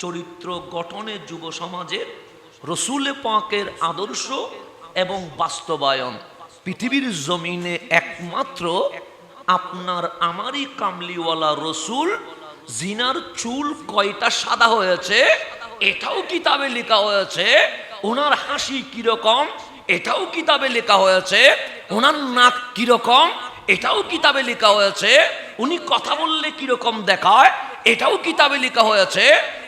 চরিত্র গঠনে যুব সমাজের রসুল পাকের আদর্শ এবং বাস্তবায়ন। পৃথিবীর জমিনে একমাত্র আপনার আমারই কামলিওয়ালা রসুল, জিনার চুল কয়টা সাদা হয়েছে এটাও কিতাবে লেখা হয়েছে, ওনার হাসি কিরকম এটাও কিতাবে লেখা হয়েছে, ওনার নাক কিরকম এটাও কিতাবে লেখা হয়েছে, উনি কথা বললে কিরকম দেখায় এটাও কিতাবে লেখা হয়েছে,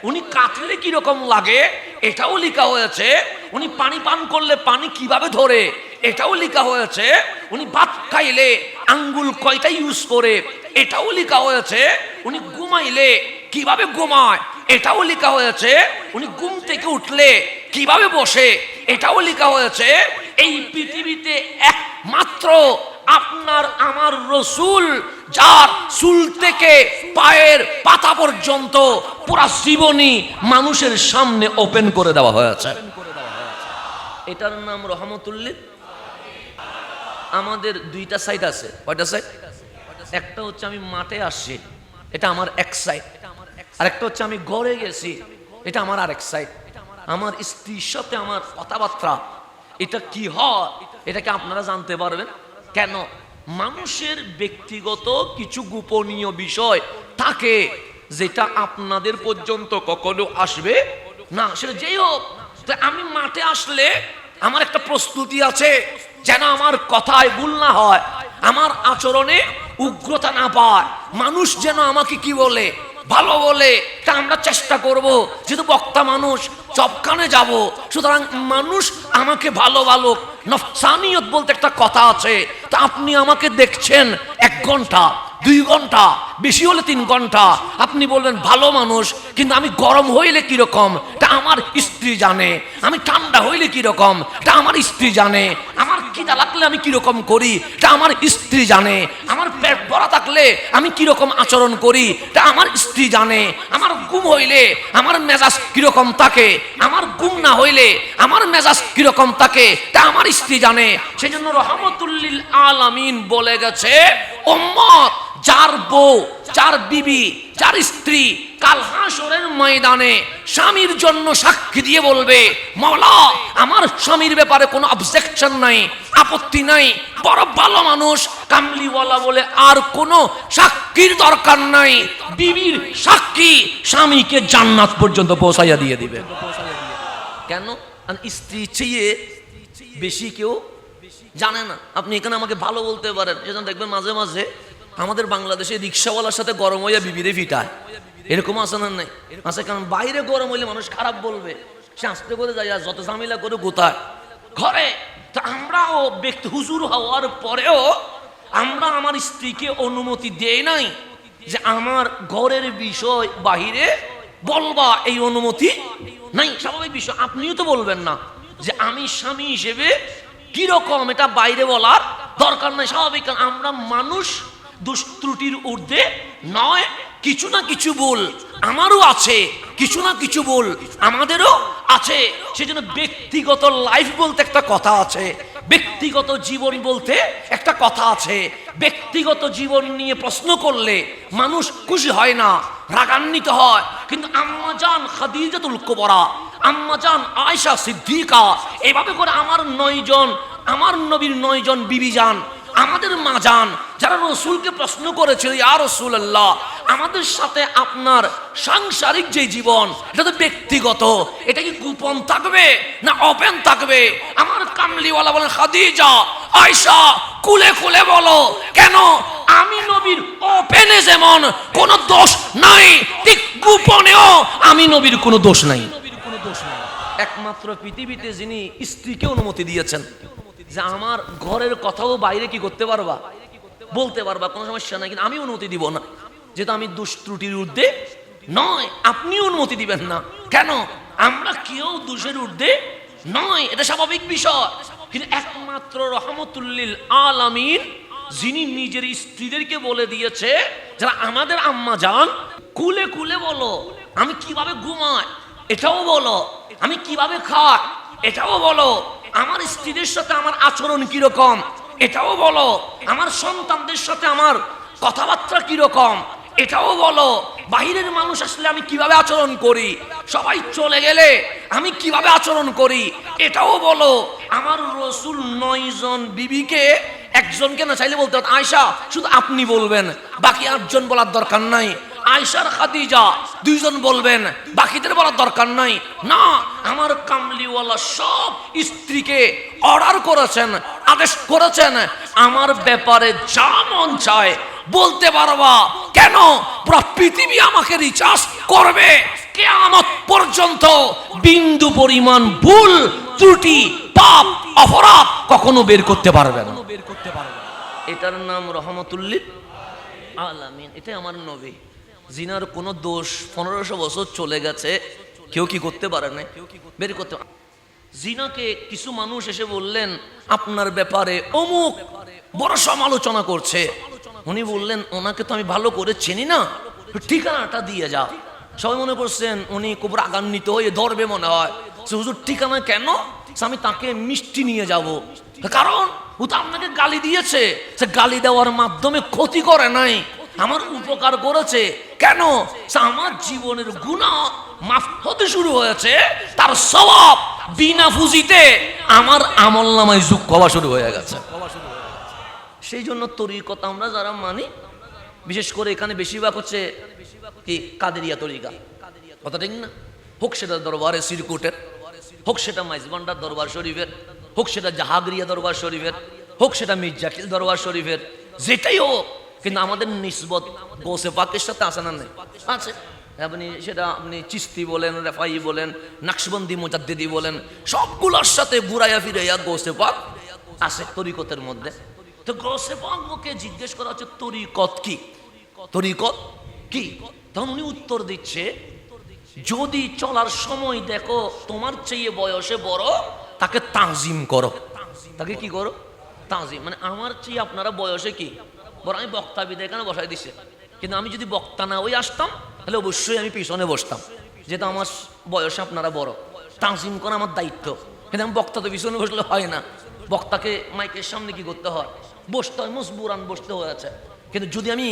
উনি কাটলে কিরকম লাগে এটাও লেখা হয়েছে, উনি পানি পান করলে পানি কিভাবে ধরে এটাও লেখা হয়েছে, উনি ভাত খাইলে আঙ্গুল কয়টা ইউজ করে এটাও লেখা হয়েছে, উনি ঘুমাইলে কিভাবে ঘুমায় এটাও লেখা হয়েছে, উনি ঘুম থেকে উঠলে কিভাবে বসে এটাও লেখা হয়েছে। এই পৃথিবীতে একমাত্র আপনার আমার রসুল, যার চুল থেকে পায়ের পাতা পর্যন্ত পুরা জীবনী মানুষের সামনে ওপেন করে দেওয়া হয়েছে। এটার নাম রহমতুল্লিল। আমাদের দুইটা সাইড আছে। কয়টা সাইড? একটা হচ্ছে আমি মাঠে আসছি, এটা আমার এক সাইড, আর একটা হচ্ছে আমি ঘরে গেছি, এটা আমার আরেক সাইড। আমার স্ত্রীর সাথে আমার কথাবার্তা এটা কি হয় এটাকে আপনারা জানতে পারবেন। কেন? মানুষের ব্যক্তিগত কিছু গোপনীয় বিষয় থাকে যেটা আপনাদের পর্যন্ত কখনো আসবে না, সেটা যেই হোক। আমি মাঠে আসলে আমার একটা প্রস্তুতি আছে যেন আমার কথায় ভুল না হয়, আমার আচরণে উগ্রতা না পায়, মানুষ যেন আমাকে কি বলে ভালো বলে, তা আমরা চেষ্টা করব। যেহেতু বক্তা মানুষ, সবখানে যাব, সুতরাং মানুষ আমাকে ভালো ভালো নফসানিয়ত বলতে একটা কথা আছে। তা আপনি আমাকে দেখছেন 1 ঘন্টা 2 ঘন্টা, বেশি হলে 3 ঘন্টা, আপনি বলবেন ভালো মানুষ, কিন্তু আমি গরম হইলে কিরকম তা আমার স্ত্রী জানে, আমি ঠান্ডা হইলে কিরকম তা আমার স্ত্রী জানে, আমার খিদা লাগলে আমি কিরকম করি তা আমার স্ত্রী জানে, আমার পেট ভরা থাকলে আমি কিরকম আচরণ করি তা আমার স্ত্রী জানে, আমার ঘুম হইলে আমার মেজাজ কিরকম থাকে, আমার ঘুম না হইলে আমার মেজাজ কিরকম থাকে তা আমার স্ত্রী জানে। সেই জন্য রহমতুল্লিল আলামিন বলে গেছে, উম্মত যার বউ, যার বিবি, যার স্ত্রী কাল হাসরের ময়দানে স্বামীর জন্য সাক্ষী দিয়ে বলবে, মাওলা আমার স্বামীর ব্যাপারে কোনো অবজেকশন নাই, আপত্তি নাই, বড় ভালো মানুষ, কামলিওয়ালা বলে আর কোনো সাক্ষীর দরকার নাই, বিবির সাক্ষী স্বামীকে জান্নাত পর্যন্ত পৌঁছাইয়া দিয়ে দিবে। কেন? স্ত্রী চেয়ে বেশি কেউ জানে না। আপনি এখানে আমাকে ভালো বলতে পারেন, সেজন্য দেখবেন মাঝে মাঝে আমাদের বাংলাদেশে রিক্সাওয়ালার সাথে গরম হইয়া বিবিরে ফিটায়, এরকম আছে না? নাই আছে। কারণ বাইরে গরম হইলে মানুষ খারাপ বলবে, সে আস্তে করে যায়, যত ঝামেলা করে গোতায় ঘরে। তা আমরাও ব্যক্তি হুজুর হওয়ার পরেও আমরা আমার স্ত্রীকে অনুমতি দেই নাই যে আমার ঘরের বিষয় বাহিরে বলবা, এই অনুমতি নাই। স্বাভাবিক বিষয়, আপনিও তো বলবেন না যে আমি স্বামী হিসেবে কিরকম এটা বাইরে বলার দরকার নাই, স্বাভাবিক। আমরা মানুষ, দোষ ত্রুটির ঊর্ধ্বে নয়, কিছু না কিছু ভুল আমারও আছে, কিছু না কিছু ভুল আমাদেরও আছে। সেজন্য ব্যক্তিগত লাইফ বলতে একটা কথা আছে, ব্যক্তিগত জীবন বলতে একটা কথা আছে। ব্যক্তিগত জীবন নিয়ে প্রশ্ন করলে মানুষ খুশি হয় না, রাগান্বিত হয়, কিন্তু আম্মা জান খাদিজাতুল কুবরা, আম্মা জান আয়েশা সিদ্দিকা, এভাবে করে আমার 9 জন, আমার নবীর 9 জন বিবি জান, আমাদের মা জান, যারা রসুলকে প্রশ্ন করেছিল, ইয়া রাসূলুল্লাহ আমাদের সাথে আপনার সাংসারিক যে জীবন এটা তো ব্যক্তিগত, এটা কি গোপন থাকবে না ওপেন থাকবে? আমার কামলিওয়ালা বলেন, খাদিজা, আয়েশা খুলে খুলে বলো, কেন আমি নবীর ওপেনে যেমন কোনো দোষ নাই, ঠিক গোপনেও আমি নবীর কোনো দোষ নাই। একমাত্র পৃথিবীতে যিনি স্ত্রীকে অনুমতি দিয়েছেন যে আমার ঘরের কথাও বাইরে কি করতে পারবা, বলতে পারবা, কোনো সমস্যা নাই, কিন্তু আমি অনুমতি দিব না, যেহেতু আমি দোষ ত্রুটির ঊর্ধ্বে নয়, আপনি অনুমতি দিবেন না। কেন? আমরা কেউ দোষের ঊর্ধ্বে নয়, এটা স্বাভাবিক বিষয়। কিন্তু একমাত্র রহমতুল্লিল আলামিন যিনি নিজের স্ত্রীদেরকে বলে দিয়েছে, যারা আমাদের আম্মা জান, কুলে কুলে বলো আমি কিভাবে ঘুমাই এটাও বলো, আমি কিভাবে খাই এটাও বলো, আমার স্ত্রীদের সাথে আমার আচরণ কিরকম এটাও বলো, আমার সন্তানদের সাথে আমার কথাবার্তা কিরকম এটাও বলো। বাহিরের মানুষ আসলে আমি কিভাবে আচরণ করি, সবাই চলে গেলে আমি কিভাবে আচরণ করি এটাও বলো। আমার রসুল 9 জন বিবিকে একজনকে না চাইলে বলতে হতো আয়েশা শুধু আপনি বলবেন, বাকি 8 জন বলার দরকার নাই। আয়েশার খাদিজা 2 জন বলবেন, বাকিদের বলার দরকার নাই। না, আমার কামলিওয়ালা সব স্ত্রীকে অর্ডার করেছেন, আদেশ করেছেন, আমার ব্যাপারে যা মন চায় বলতে পারবা। কেন? পুরো পৃথিবী আমাকে রিচার্জ করবে, কিয়ামত পর্যন্ত বিন্দু পরিমাণ ভুল ত্রুটি পাপ অপরাধ কখনো বের করতে পারবে না। এটার নাম রহমতুল্লিল আলামিন। এটা আমার নবী। জিনার কোনো দোষ 1500 বছর চলে গেছে, কেউ কি করতে পারে না, বের করতে। জিনাকে কিছু মানুষ এসে বললেন আপনার ব্যাপারে অমুক বড় সমালোচনা করছে। উনি বললেন ওনাকে তো আমি ভালো করে চিনি না, ঠিকানাটা দিয়ে যাও। সবাই মনে করছেন উনি খুব রাগান্বিত হয়ে ধরবে মনে হয়। হুজুর ঠিকানা কেন? আমি তাকে মিষ্টি নিয়ে যাব। কারণ ও তো আপনাকে গালি দিয়েছে, সে গালি দেওয়ার মাধ্যমে ক্ষতি করে নাই, আমার উপকার করেছে। কেন? আমার জীবনের গুনাহ মাফ হতে শুরু হয়েছে, তার সওয়াব বিনা পুঁজিতে আমার আমলনামায় যোগ হওয়া শুরু হয়ে গেছে। সেই জন্য তরিকত আমরা যারা মানি, বিশেষ করে এখানে বেশিরভাগ হচ্ছে কি কাদেরিয়া তরিকা, কথা ঠিক না? হোক সেটা দরবারে সিরকুটের, হোক সেটা মাইজবান্ডার দরবার শরীফের, হোক সেটা জাহাগরিয়া দরবার শরীফের, হোক সেটা মির্জাকিল দরবার শরীফের, যেটাই হোক, কিন্তু আমাদের নিসবত গোসে পাকের সাথে আছে না? নেই? আছে। আপনি চিস্তি বলেন, রেফাই বলেন, নাকশবন্দি মুজাদ্দিদি বলেন, সবগুলোর সাথে ঘুরাইয়া ফিরাইয়া গোসে পাক আছে তরিকতের মধ্যে। তো গোসে পাক মুখে জিজ্ঞেস করা হচ্ছে তরিকত কি, তরিকত কি? তখন উনি উত্তর দিচ্ছে যদি চলার সময় দেখো তোমার চেয়ে বয়সে বড়, তাকে তাজিম করো। তাকে কি করো? তাজিম। মানে আমার চেয়ে আপনারা বয়সে কি বড়, আমি বক্তা বিদায় এখানে বসাই দিছে, কিন্তু আমি যদি বক্তা না ওই আসতাম তাহলে অবশ্যই আমি পিছনে বসতাম, যেহেতু আমার বয়সে আপনারা বড়। তাজিম করা আমার দায়িত্ব, কিন্তু আমি বক্তা তো পিছনে বসলে হয় না। বক্তাকে মাইকের সামনে কি করতে হয়? বসতে হয়, মজবুরান বসতে হয়েছে। কিন্তু যদি আমি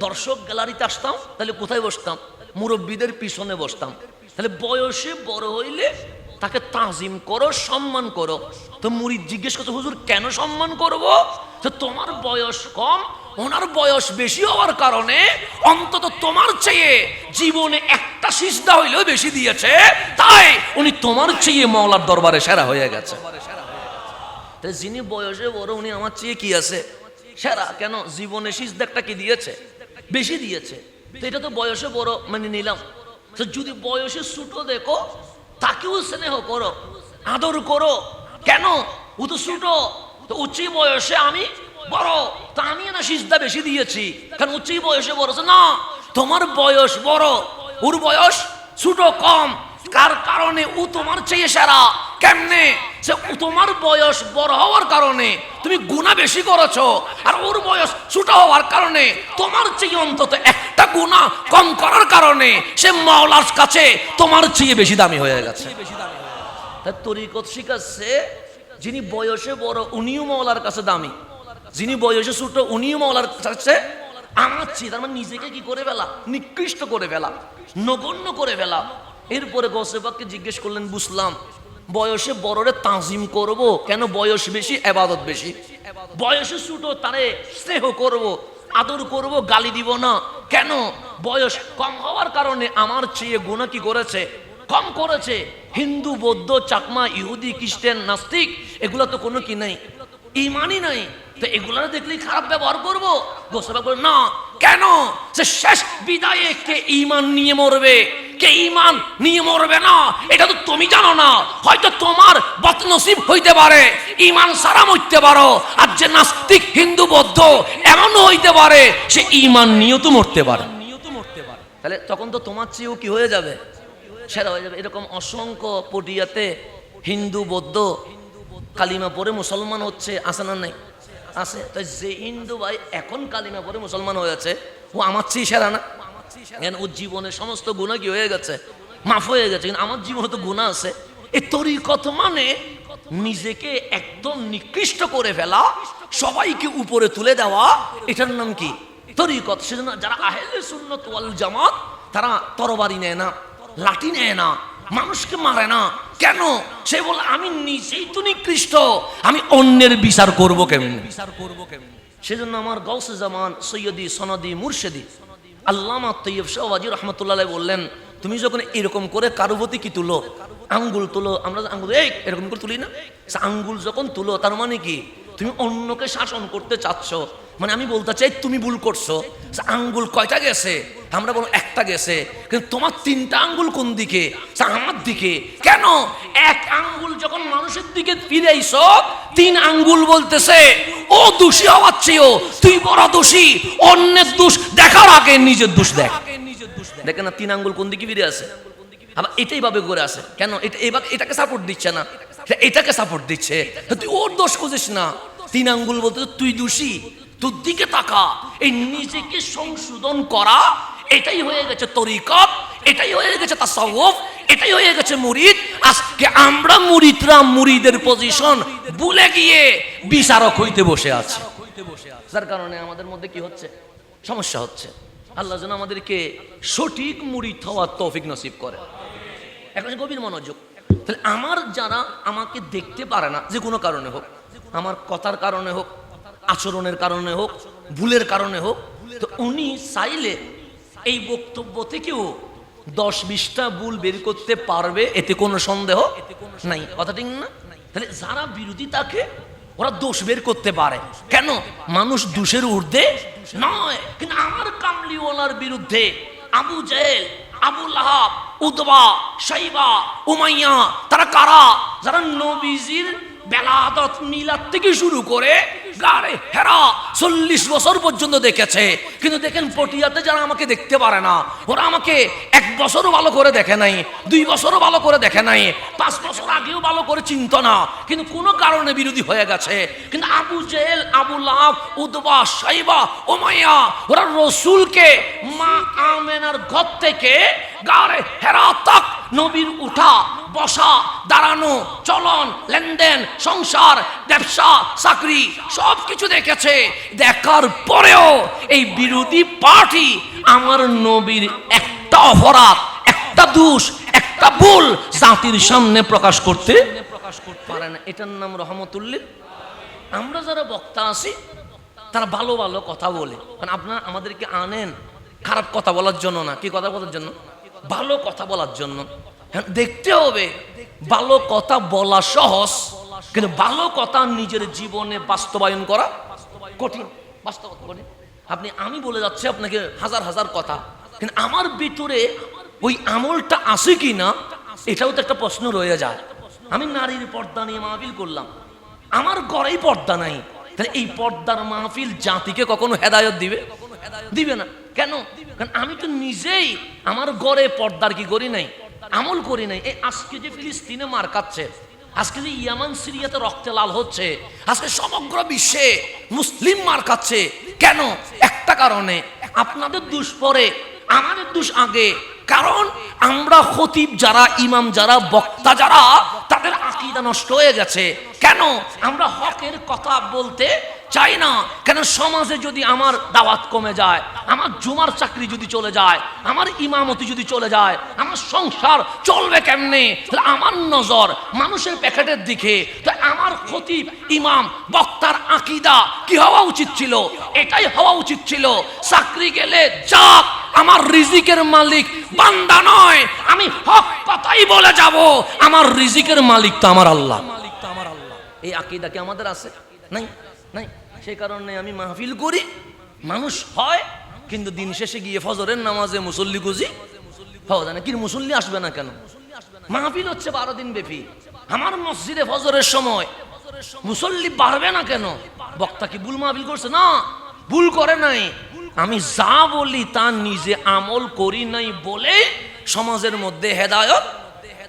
দর্শক গ্যালারিতে আসতাম তাহলে কোথায় বসতাম? মুরব্বীদের পিছনে বসতাম। তাহলে বয়সে বড় হইলে তাকে তাজিম করো, সম্মান করো। তো মুরিদ জিজ্ঞেস করছে হুজুর কেন সম্মান করব? তো তোমার বয়স কম, ওনার বয়স বেশি হওয়ার কারণে অন্তত তোমার চেয়ে জীবনে একটা সিজদা হইলেও বেশি দিয়েছে, তাই উনি তোমার চেয়ে মাওলার দরবারে সেরা হয়ে গেছে। তাই যিনি বয়সে বড় উনি আমার চেয়ে কি আছে? সেরা। কেন? জীবনে সিজদা একটা কি দিয়েছে? বেশি দিয়েছে। তো এটা তো বয়সে বড় মানে নিলাম। তো যদি বয়সে ছোট দেখো তাকেও স্নেহ করো, আদর করো। কেন? ও তো ছোট, তো উচ্চ বয়সে আমি বড়, তা আমি না সিজদা বেশি দিয়েছি, কারণ উচ্চ বয়সে বড় না। তোমার বয়স বড়, ওর বয়স ছোট কম, কার কারণে ও তোমার চেয়ে সেরা। কেমনে? সে তোমার বয়স বড় হওয়ার কারণে তুমি গুনাহ বেশি করেছো, আর ওর বয়স ছোট হওয়ার কারণে তোমার চেয়ে অন্তত একটা গুনাহ কম করার কারণে সে মাওলার কাছে তোমার চেয়ে বেশি দামি হয়ে গেছে। তাই তরিকত শিখাচ্ছে যিনি বয়সে বড় উনিও মাওলার কাছে দামি, যিনি বয়সে ছোট উনিও মাওলার কাছে আমার চেয়ে। তার মানে নিজেকে কি করে ফেলা? নিকৃষ্ট করে ফেলা, নগণ্য করে ফেলা। এরপরে গৌসে পাককে জিজ্ঞেস করলেন বুঝলাম বয়সে বড়রে তাজিম করব, কেন? বয়স বেশি, ইবাদত বেশি। বয়সে ছোট তারে স্নেহ করব, আদর করব, গালি দিব না। কেন? বয়স কম হওয়ার কারণে আমার চেয়ে গুনাহ কি করেছে? কম করেছে। হিন্দু, বৌদ্ধ, চাকমা, ইহুদি, খ্রিস্টান, নাস্তিক এগুলো তো কোনো কি নাই, ইমানই নাই। তো এগুলো দেখলেই খারাপ ব্যবহার করবো? গোসবা করে না। কেন? সে শেষ বিদায়ে কে ঈমান নিয়ে মরবে, কে ঈমান নিয়ে মরবে না এটা তো তুমি জানো না। হয়তো তোমার বদনসিব হইতে পারে, ঈমান সারা মরতে পারো। আর যে নাস্তিক, হিন্দু, বৌদ্ধ এমনও হইতে পারে সে ঈমান নিয়েও তো মরতে পারে। তাহলে তখন তো তোমার চেয়েও কি হয়ে যাবে? সেরা হয়ে যাবে। এরকম অসংখ্য পটিয়াতে হিন্দু, বৌদ্ধ কালিমা পড়ে মুসলমান হচ্ছে, আছে না? নাই? আছে। তাই যে হিন্দু ভাই এখন কালিমা পড়ে মুসলমান হয়েছে ও আমার চেয়ে সেরা না? ওর জীবনের সমস্ত গুনাহ কি হয়ে গেছে? মাফ হয়ে গেছে। কিন্তু আমার জীবনে তো গুনাহ আছে। এই তরিকত মানে নিজেকে একদম নিকৃষ্ট করে ফেলা, সবাইকে উপরে তুলে দেওয়া। এটার নাম কি? তরিকত। সেজন্য যারা আহলে সুন্নাত ওয়াল জামাত তারা তরবারি নেয় না, লাঠি নেয় না, মানুষকে মারে না। কেন? সে বলে আমি নিজেই তো নিকৃষ্ট, আমি অন্যের বিচার করব কেমনে? সেজন্য আমার গাউসে জামান সৈয়দি সনদি মুর্শেদি আল্লামা তৈয়ব শাহওয়াজি রহমতুল্লাহ বললেন, তুমি যখন এরকম করে কারো প্রতি কি তুলো, আঙ্গুল তুলো, আমরা আঙ্গুল এই এরকম করে তুলি না, আঙ্গুল যখন তুলো তার মানে কি তুমি অন্যকে শাসন করতে চাচ্ছ। মানে আমি বলতে চাই তুমি ভুল করছো। আঙ্গুল কয়টা গেছে? আমরা বলো একটা গেছে, কিন্তু তোমার তিনটা আঙ্গুল কোন দিকে? আমার দিকে। কেন? এক আঙ্গুল যখন মানুষের দিকে ফিরেইছ, তিন আঙ্গুল বলতেছে ও দোষী হওয়ার চেয়েও তুই বড় দোষী, অন্যের দোষ দেখার আগে নিজের দোষ দেখ। দেখে না তিন আঙ্গুল কোন দিকে ফিরে আছে? আবার এটাই ভাবে করে আছে। কেন? এটাকে সাপোর্ট দিচ্ছে না, এটাকে সাপোর্ট দিচ্ছে। তুই ওর দোষ খুঁজিস না। তিন আঙ্গুল বলতে তুই দোষী, তোর দিকে তাকা। এই নিজেকে সংশোধন করা, এটাই হয়ে গেছে তরিকত, এটাই হয়ে গেছে তাসাউফ, এটাই হয়ে গেছে মুরিদ। আজকে আমরা মুরিদরা মুরিদের পজিশন ভুলে গিয়ে বিচারক হইতে বসে আছি, যার কারণে আমাদের মধ্যে কি হচ্ছে? সমস্যা হচ্ছে। আল্লাহ যেন আমাদেরকে সঠিক মুরিদ হওয়ার তৌফিক নসিব করে। এখন গভীর মনোযোগ। তাহলে আমার যারা আমাকে দেখতে পারে না, যে কোনো কারণে হোক, আমার কথার কারণে হোক, আচরণের কারণে হোক, ভুলের কারণে হোক, তো উনি চাইলে এই বক্তব্য থেকেও 10-20টা ভুল বের করতে পারবে, এতে কোনো সন্দেহ নাই। কথা ঠিক না? তাহলে যারা বিরোধী তাকে ওরা দোষ বের করতে পারে। কেন? মানুষ দোষের ঊর্ধ্বে নয়। কিন্তু আমার কামলিওয়ালার বিরুদ্ধে আবু জেহেল, আবু লাহাব, উতবা, শাইবা, উমাইয়া, তারা কারা? যারা নবীজির বেলাদত মিলাদ থেকে শুরু করে গারে হেরা 40 বছর পর্যন্ত দেখেছে। কিন্তু দেখেন পটিয়াতে যারা আমাকে দেখতে পারে না, ওরা আমাকে 1 বছরও ভালো করে দেখে নাই, 2 বছরও ভালো করে দেখে নাই, 5 বছর আগেও ভালো করে চিনত না, কিন্তু কোনো কারণে বিরোধী হয়ে গেছে। কিন্তু আবু জেহেল, আবু লাহাব, উতবা, শাইবা, উমাইয়া, ওরা রসুলকে মা আমেনার ঘর থেকে গারে হেরা তক নবীর উঠা বসা, দাঁড়ানো, চলন, লেনদেন, সংসার, ব্যবসা, চাকরি সব কিছু দেখেছে। দেখার পরেও এই বিরোধী পার্টি আমার নবীর একটা অপরাধ, একটা দোষ, একটা ভুল জাতির সামনে প্রকাশ করতে পারে না। এটার নাম রহমতুল্লিল। আমরা যারা বক্তা আছি তারা ভালো ভালো কথা বলে, কারণ আপনারা আমাদেরকে আনেন খারাপ কথা বলার জন্য না। কি কথা বলার জন্য? ভালো কথা বলার জন্য। দেখতে হবে ভালো কথা বলা সহজ, কিন্তু ভালো কথা নিজের জীবনে বাস্তবায়ন করা কঠিন। বাস্তবতা কঠিন। আমি বলে যাচ্ছি আপনাকে হাজার হাজার কথা, কিন্তু আমার ভিতরে ওই আমলটা আছে কি না এটাও তো একটা প্রশ্ন রয়ে যায়। আমি নারীর পর্দা নিয়ে মাহফিল করলাম, আমার ঘরেই পর্দা নাই, তাহলে এই পর্দার মাহফিল জাতিকে কখনো হেদায়ত দিবে? দিবে না। কেন? কারণ আমি তো নিজেই আমার ঘরে পর্দার কি করি নাই, আমল করি নাই। এই আজকে যে ফিলিস্তিনে মার খাচ্ছে, আজকে যে ইয়ামান সিরিয়াতে রক্তে লাল হচ্ছে, আজকে সমগ্র বিশ্বে মুসলিম মার খাচ্ছে, কেন? একটা কারণে, আপনাদের দোষ পরে, আমাদের দোষ আগে। কারণ আমরা খতিব যারা, ইমাম যারা, বক্তা যারা, তাদের আকীদা নষ্ট হয়ে গেছে। কেন? আমরা হকের কথা বলতে চাই না। কেন? সমাজে যদি আমার দাওয়াত কমে যায়, আমার জুমার চাকরি যদি চলে যায়, আমার ইমামতি যদি চলে যায়, আমার সংসার চলবে কেমনে? তাহলে আমার নজর মানুষের প্যাকেটের দিকে। তাই আমার খতিব, ইমাম, বক্তার আকীদা কি হওয়া উচিত ছিল? এটাই হওয়া উচিত ছিল, চাকরি গেলে যাক, আমার রিজিকের মালিক বান্দা নয়, আমি হক কথাই বলে যাব, আমার রিজিকের মালিক তো আমার আল্লাহ। এই আকীদা কি আমাদের আছে? নাই, নাই। সেই কারণে আমি মাহফিল করি, মানুষ হয়, কিন্তু দিন শেষে গিয়ে ফজরের নামাজে মুসল্লি খুঁজি পাওয়া যায় না। কি মুসল্লি আসবে না কেন? মাহফিল হচ্ছে 12 দিন ব্যাপী। আমার মসজিদে ফজরের সময় মুসল্লি বাড়বে না কেন? বক্তা কি ভুল মাহফিল করছে? না, ভুল করে নাই। আমি যা বলি তা নিজে আমল করি নাই বলে সমাজের মধ্যে হেদায়ত।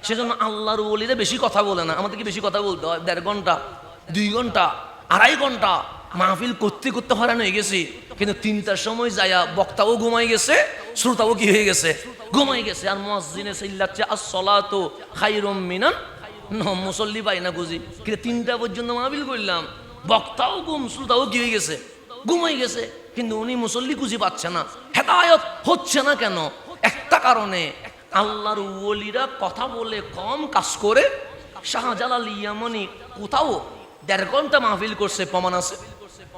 সেজন্য আল্লাহর ওলিরা বেশি কথা বলে না, আমাদেরকে বেশি কথা বলতে হয়। 1.5 ঘন্টা, 2 ঘন্টা, 2.5 ঘন্টা মাহফিল করতে করতে হয়রান হয়ে গেছি। কিন্তু 3টার সময় যায়া বক্তাও ঘুমাই গেছে, শ্রোতাও কি হয়ে গেছে? ঘুমাই গেছে। আর মুয়াজ্জিনে চিল্লাচ্ছে আস-সালাতু খায়রুম মিনান নওম। মুসল্লি পাই না খুঁজি, কিন্তু 3টা পর্যন্ত মাহফিল করলাম, বক্তাও ঘুম, শ্রোতাও কি হয়ে গেছে? ঘুমাই গেছে। কিন্তু উনি মুসল্লি খুঁজে পাচ্ছে না, হেদায়েত হচ্ছে না কেন? একটা কারণে, আল্লাহর ওলিরা কথা বলে কম, কাজ করে। শাহজালাল ইয়ামানি কোথাও 1.5 ঘন্টা মাহফিল করছে, প্রমাণ আছে?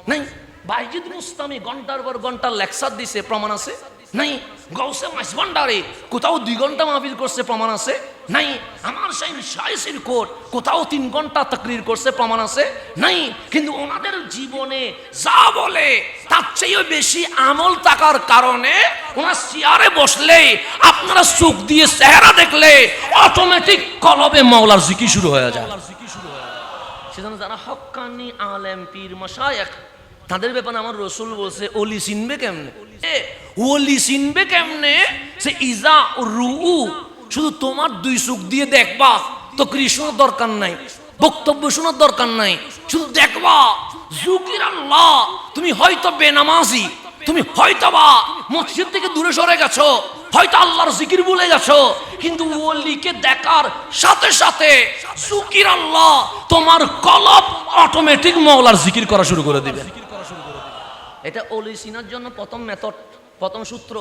নাই। বাইজিদ মুস্তামি ঘন্টার পর ঘন্টা লেকচার দিছে, প্রমাণ আছে? নাই। গৌসে মাইজভান্ডারি কোথাও 2 ঘন্টা মাহফিল করছে, প্রমাণ আছে? নাই। আমার সেই শাইসির কোট কোথাও 3 ঘন্টা তাকরীর করছে, প্রমাণ আছে? নাই। কিন্তু ওনাদের জীবনে যা বলে তার চেয়ে বেশি আমল থাকার কারণে ওনার চেয়ারে বসলে আপনারা চোখ দিয়ে চেহারা দেখলে অটোমেটিক কলবে মাওলার জিকির শুরু হয়ে যায়। সেজন্য যারা হক্কানি আলেম পীর মাশায়েখ, তাদের ব্যাপারে আমার রসুল বলছে, ওলি চিনবে কেমনে? ওলি চিনবে কেমনে? সে ইজা রুউ, শুধু তোমার 2 চোখ দিয়ে দেখবা, তো কৃষ্ণর দরকার নাই, বক্তব্য শোনার দরকার নাই, শুধু দেখবা যুকির আল্লাহ। তুমি হয়তো বেনামাজি, তুমি হয়তোবা মসজিদ থেকে দূরে সরে গেছো, হয়তো আল্লাহর জিকির ভুলে গেছো, কিন্তু ওলিকে দেখার সাথে সাথে যুকির আল্লাহ, তোমার কলব অটোমেটিক মাওলার জিকির করা শুরু করে দিবে। এটা ওলি চিনার জন্য প্রথম মেথড, প্রথম সূত্র,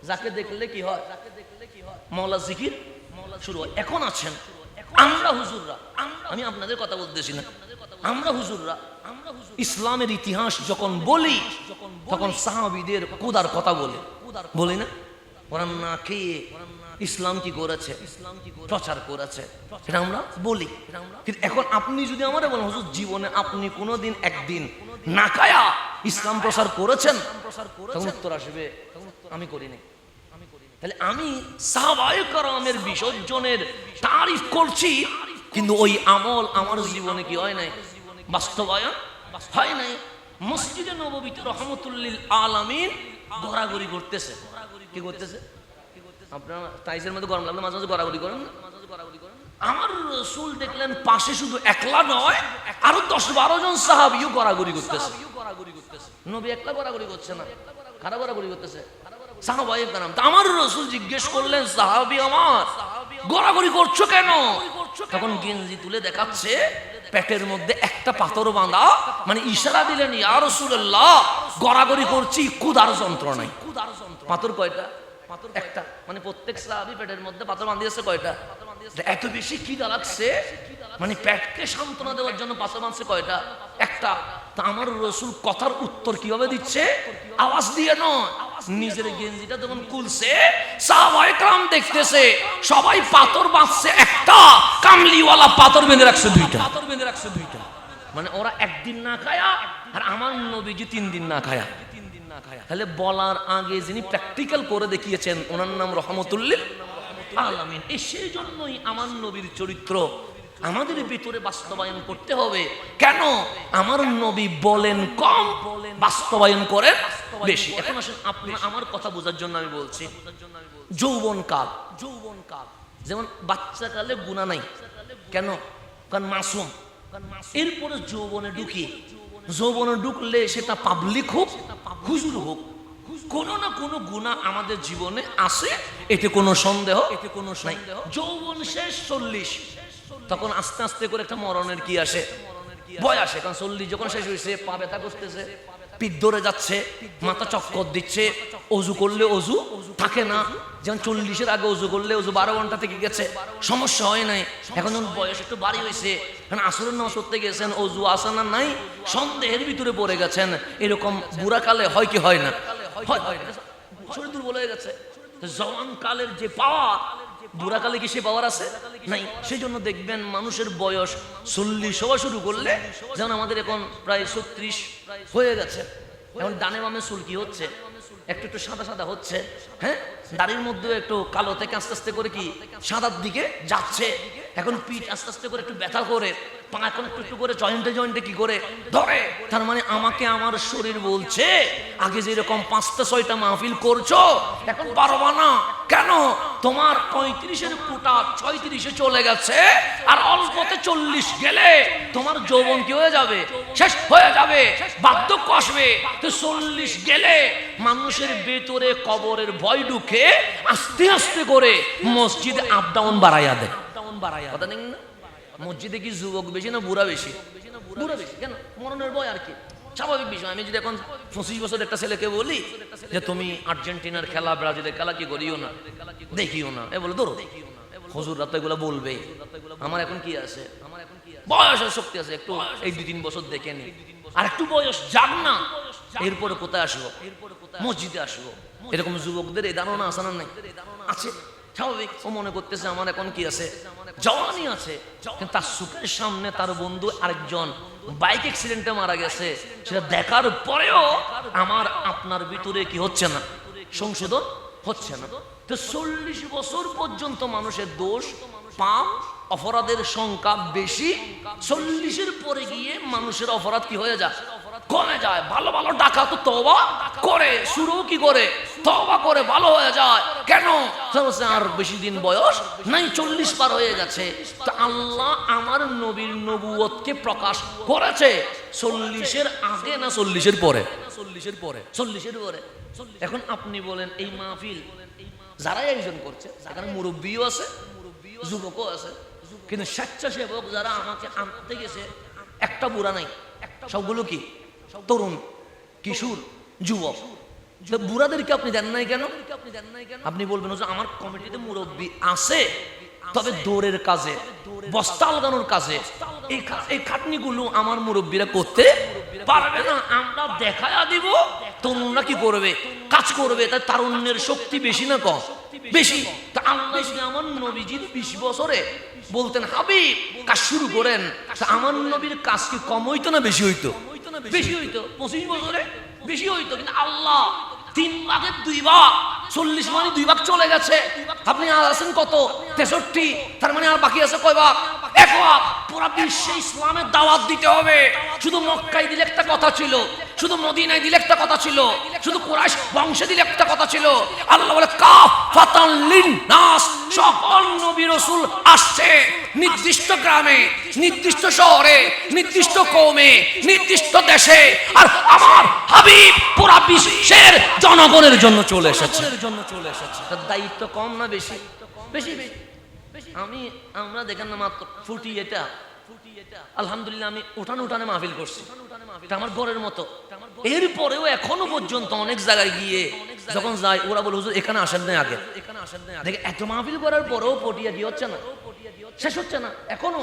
যাকে দেখলে কি হয়? মাওলার জিকির শুরু হয়। এখন আছেন আমরা হুজুররা, আমি আপনাদের কথা বলতেছি না, আমরা হুজুররা ইসলামের ইতিহাস যখন বলি তখন সাহাবীদের খোদার কথা বলি না? ওরা না খেয়ে ইসলাম কি করেছে, প্রচার করেছে, এটা আমরা বলি। কিন্তু এখন আপনি যদি আমারে বলেন, হুজুর জীবনে আপনি কোনোদিন একদিন না খায়া ইসলাম প্রচার করেছেন, তখন উত্তর আসবে আমি করিনি। তাহলে আমি সাহাবায়ে কেরামের বিসর্জনের তারিফ করছি, কিন্তু ওই আমল আমার জীবনে কি হয় নাই, বাস্তবায়ন হয় নাই। মসজিদে নববীতে রহমতুল্লিল আলামিন গড়াগড়ি করতেছে। কি করতেছে? আপনারা টাইসের মধ্যে গরম লাগলে মাঝে মাঝে গড়াগড়ি করেন না? আমার রাসূল দেখলেন পাশে শুধু একলা নয়, আরো 10-12 জন সাহাবীও গড়াগড়ি করতেছে। নবী একলা গড়াগড়ি করছে না, কারা গড়াগড়ি করতেছে? সাহাবায়ে কেরাম। আমার রাসূল জিজ্ঞেস করলেন, সাহাবী আমার গড়াগড়ি করছো কেন? তখন গেঞ্জি তুলে দেখাচ্ছে পেটের মধ্যে একটা পাথর বাঁধা, মানে ইশারা দিলেন, ইয়া রাসূলুল্লাহ গড়াগড়ি করছি ক্ষুধার যন্ত্রণায়। পাথর কয়টা? একটা। মানে প্রত্যেক সাহাবী পেটের মধ্যে পাথর বাঁধিয়েছে কয়টা? এত বেশি খিদা লাগছে, মানে পেটকে সান্ত্বনা দেওয়ার জন্য পাথর বাঁধছে কয়টা? একটা। তা আমার রাসূল কথার উত্তর কিভাবে দিচ্ছে? আওয়াজ দিয়ে নয়, নিজের গেঞ্জিটা যখন খুলছে সাহাবায়ে কেরাম দেখতেছে সবাই পাথর বাঁধছে একটা, কামলিওয়ালা পাথর বেঁধে রাখছে দুইটা। মানে ওরা একদিন না খায়া, আর আমার নবীজি 3 দিন না খায়া। তাহলে বলার আগে যিনি প্র্যাকটিক্যাল করে দেখিয়েছেন ওনার নাম রহমতুল্লিল আলামিন। সেই জন্যই আমার নবীর চরিত্র আমাদের ভিতরে বাস্তবায়ন করতে হবে। কেন? আমার নবী বলেন কম, বাস্তবায়ন করেন বেশি। এখন আসেন আমার কথা বোঝার জন্য আমি বলছি, যৌবনকাল, যেমন বাচ্চাকালে গুনাহ নাই, কেন? কারণ মাসুম। এরপরে যৌবনে ঢুকি, যৌবনে ঢুকলে সেটা পাবলিক হোক, হুজুর হোক, কোনো না কোনো গুনাহ আমাদের জীবনে আসে, এতে কোনো সন্দেহ নাই। যৌবন শেষ 40, তখন আস্তে আস্তে করে একটা মরণের কি আসে, ভয় আসে। কারণ 40 যখন শেষ হয়েছে, পা ব্যথা করতেছে, পিঠ ধরে যাচ্ছে, মাথা চক্কর দিচ্ছে, অজু করলে অজু থাকে না। যেমন 40-এর আগে অজু করলে অজু 12 ঘন্টা থেকে গেছে, সমস্যা হয় নাই। এখন যখন বয়স একটু বাড়ি হয়েছে, কারণ আসরের নামাজ পড়তে গেছেন, অজু আসে না নাই, সন্দেহের ভিতরে পড়ে গেছেন, এরকম বুড়াকালে হয় কি হয় না? হয়। শরীর দুর্বল হয়ে গেছে। জওয়ান কালের যে পাওয়ার, বুড়াকালে কি সে পাওয়ার আছে? নাই। সেই জন্য দেখবেন মানুষের বয়স 40 হওয়া শুরু করলে, যেমন আমাদের এখন প্রায় 36 হয়ে গেছে, এখন ডানে বামে চুল কি হচ্ছে, একটু একটু সাদা সাদা হচ্ছে, হ্যাঁ, দাড়ির মধ্যে একটু কালো থেকে আস্তে আস্তে করে কি সাদার দিকে যাচ্ছে। এখন পিঠ আস্তে আস্তে করে একটু ব্যথা করে, পা এখন একটু একটু করে জয়েন্টে কি করে ধরে। তার মানে আমাকে আমার শরীর বলছে, আগে যেরকম 5টা-6টা মাহফিল করছো এখন পারবা না। কেন? তোমার 35-এর কোটা 36-এ চলে গেছে, আর অল্পতে 40 গেলে তোমার যৌবন কি হয়ে যাবে? শেষ হয়ে যাবে, বার্ধক্য আসবে। তো 40 গেলে মানুষের ভেতরে কবরের ভয় ঢুকে আস্তে আস্তে করে মসজিদে আপ ডাউন বাড়াইয়া দেয়। কথা নেই না? মসজিদে কি যুবক বেশি না বুড়া বেশি? বুড়া বেশি। কেন? মরণের ভয় আর কি। স্বাভাবিক বিষয়। আমি যদি এখন 25 বছর একটা ছেলেকে বলি যে তুমি আর্জেন্টিনার খেলা ব্রাজিলের খেলা কি করিও না, দেখিও না, এ বলে ধরো হুজুররা তো এগুলো বলবে, আমার এখন কি আছে, বয়সের শক্তি আছে, একটু এই 2-3 বছর দেখে নি, আর একটু বয়স যাক না, এরপরে কোথায় আসবো, মসজিদে আসবো। এরকম যুবকদের এই ধারণা আছে না? নাই আছে, স্বাভাবিক। ও মনে করতেছে আমার এখন কি আছে, জওয়ানি আছে, কিন্তু তার সুখের সামনে তার বন্ধু আরেকজন বাইক অ্যাক্সিডেন্টে মারা গেছে, সেটা দেখার পরেও আমার আপনার ভিতরে কি হচ্ছে না, সংশোধন হচ্ছে না। তো 40 বছর পর্যন্ত মানুষের দোষ, পাপ, অপরাধের সংখ্যা বেশি, 40-এর পরে গিয়ে মানুষের অপরাধ কি হয়ে যায়, কমে যায়। ভালো ভালো ডাকাত তওবা করে, শুরু কি করে, তওবা করে ভালো হয়ে যায়। কেন? আর বেশি দিন বয়স নাই, 40 পার হয়ে গেছে। তো আল্লাহ আমার নবীর নবুয়তকে প্রকাশ করেছে 40-এর আগে না 40-এর পরে? 40-এর পরে। এখন আপনি বলেন এই মাহফিল যারাই আয়োজন করছে, সেখানে মুরব্বীও আছে, যুবকও আছে, কিন্তু স্বেচ্ছাসেবক যারা আমাকে আনতে গেছে একটা বুড়া নাই, সবগুলো কি তরুণ, কিশোর, যুবক। বুড়াদেরকে আপনি দেন নাই কেন? আপনি বলবেন যে আমার কমিটিতে মুরব্বী আছে, তবে দৌড়ের কাজে, বস্তা আলগানোর কাজে এই খাটনিগুলো আমার মুরব্বীরা করতে পারবে না, আমরা দেখায়া দিব। তরুণরা কি করবে, কাজ করবে। তাই তারুণ্যের শক্তি বেশি না কম? বেশি। তা আল্লাহ যদি আমার নবীজির 20 বছরে বলতেন হাবিব কাজ শুরু করেন, তা আমার নবীর কাজ কি কম হইতো না বেশি হইতো? বেশি হইতো। 25 বছরে বেশি হইতো, কিন্তু আল্লাহ 3 ভাগের 2 ভাগ, 40 মানে 2 ভাগ চলে গেছে। আপনি আর আছেন কত? 63। তার মানে আর বাকি আছে কয় ভাগ? 1 ভাগ। পুরা বিশ্বে ইসলামের দাওয়াত দিতে হবে। শুধু মক্কায় দিলে একটা কথা ছিল, শুধু মদিনায় দিলে একটা কথা ছিল, শুধু কুরাইশ বংশে দিলে একটা কথা ছিল। আল্লাহ বলে কাফাতান লিন-নাস, সকল নবী রাসূল আসছে নির্দিষ্ট গ্রামে, নির্দিষ্ট শহরে, নির্দিষ্ট কওমে, নির্দিষ্ট দেশে, আর আমার হাবিব পুরা বিশ্বের জনগণের জন্য চলে এসেছে। তার দায়িত্ব কম না বেশি? বেশি। আমরা দেখেন না মাত্র ফুটি এটা, আলহামদুলিল্লাহ আমি উঠানে মাহফিল করছি, এটা আমার ঘরের মতো। এরপরেও এখনো পর্যন্ত অনেক জায়গায় গিয়ে যখন যাই, ওরা বলে হুজুর এখানে আসেন না আগে। দেখে এত মাহফিল করার পরেও পটিয়া দিয়ে হচ্ছে না, শেষ হচ্ছে না এখনো।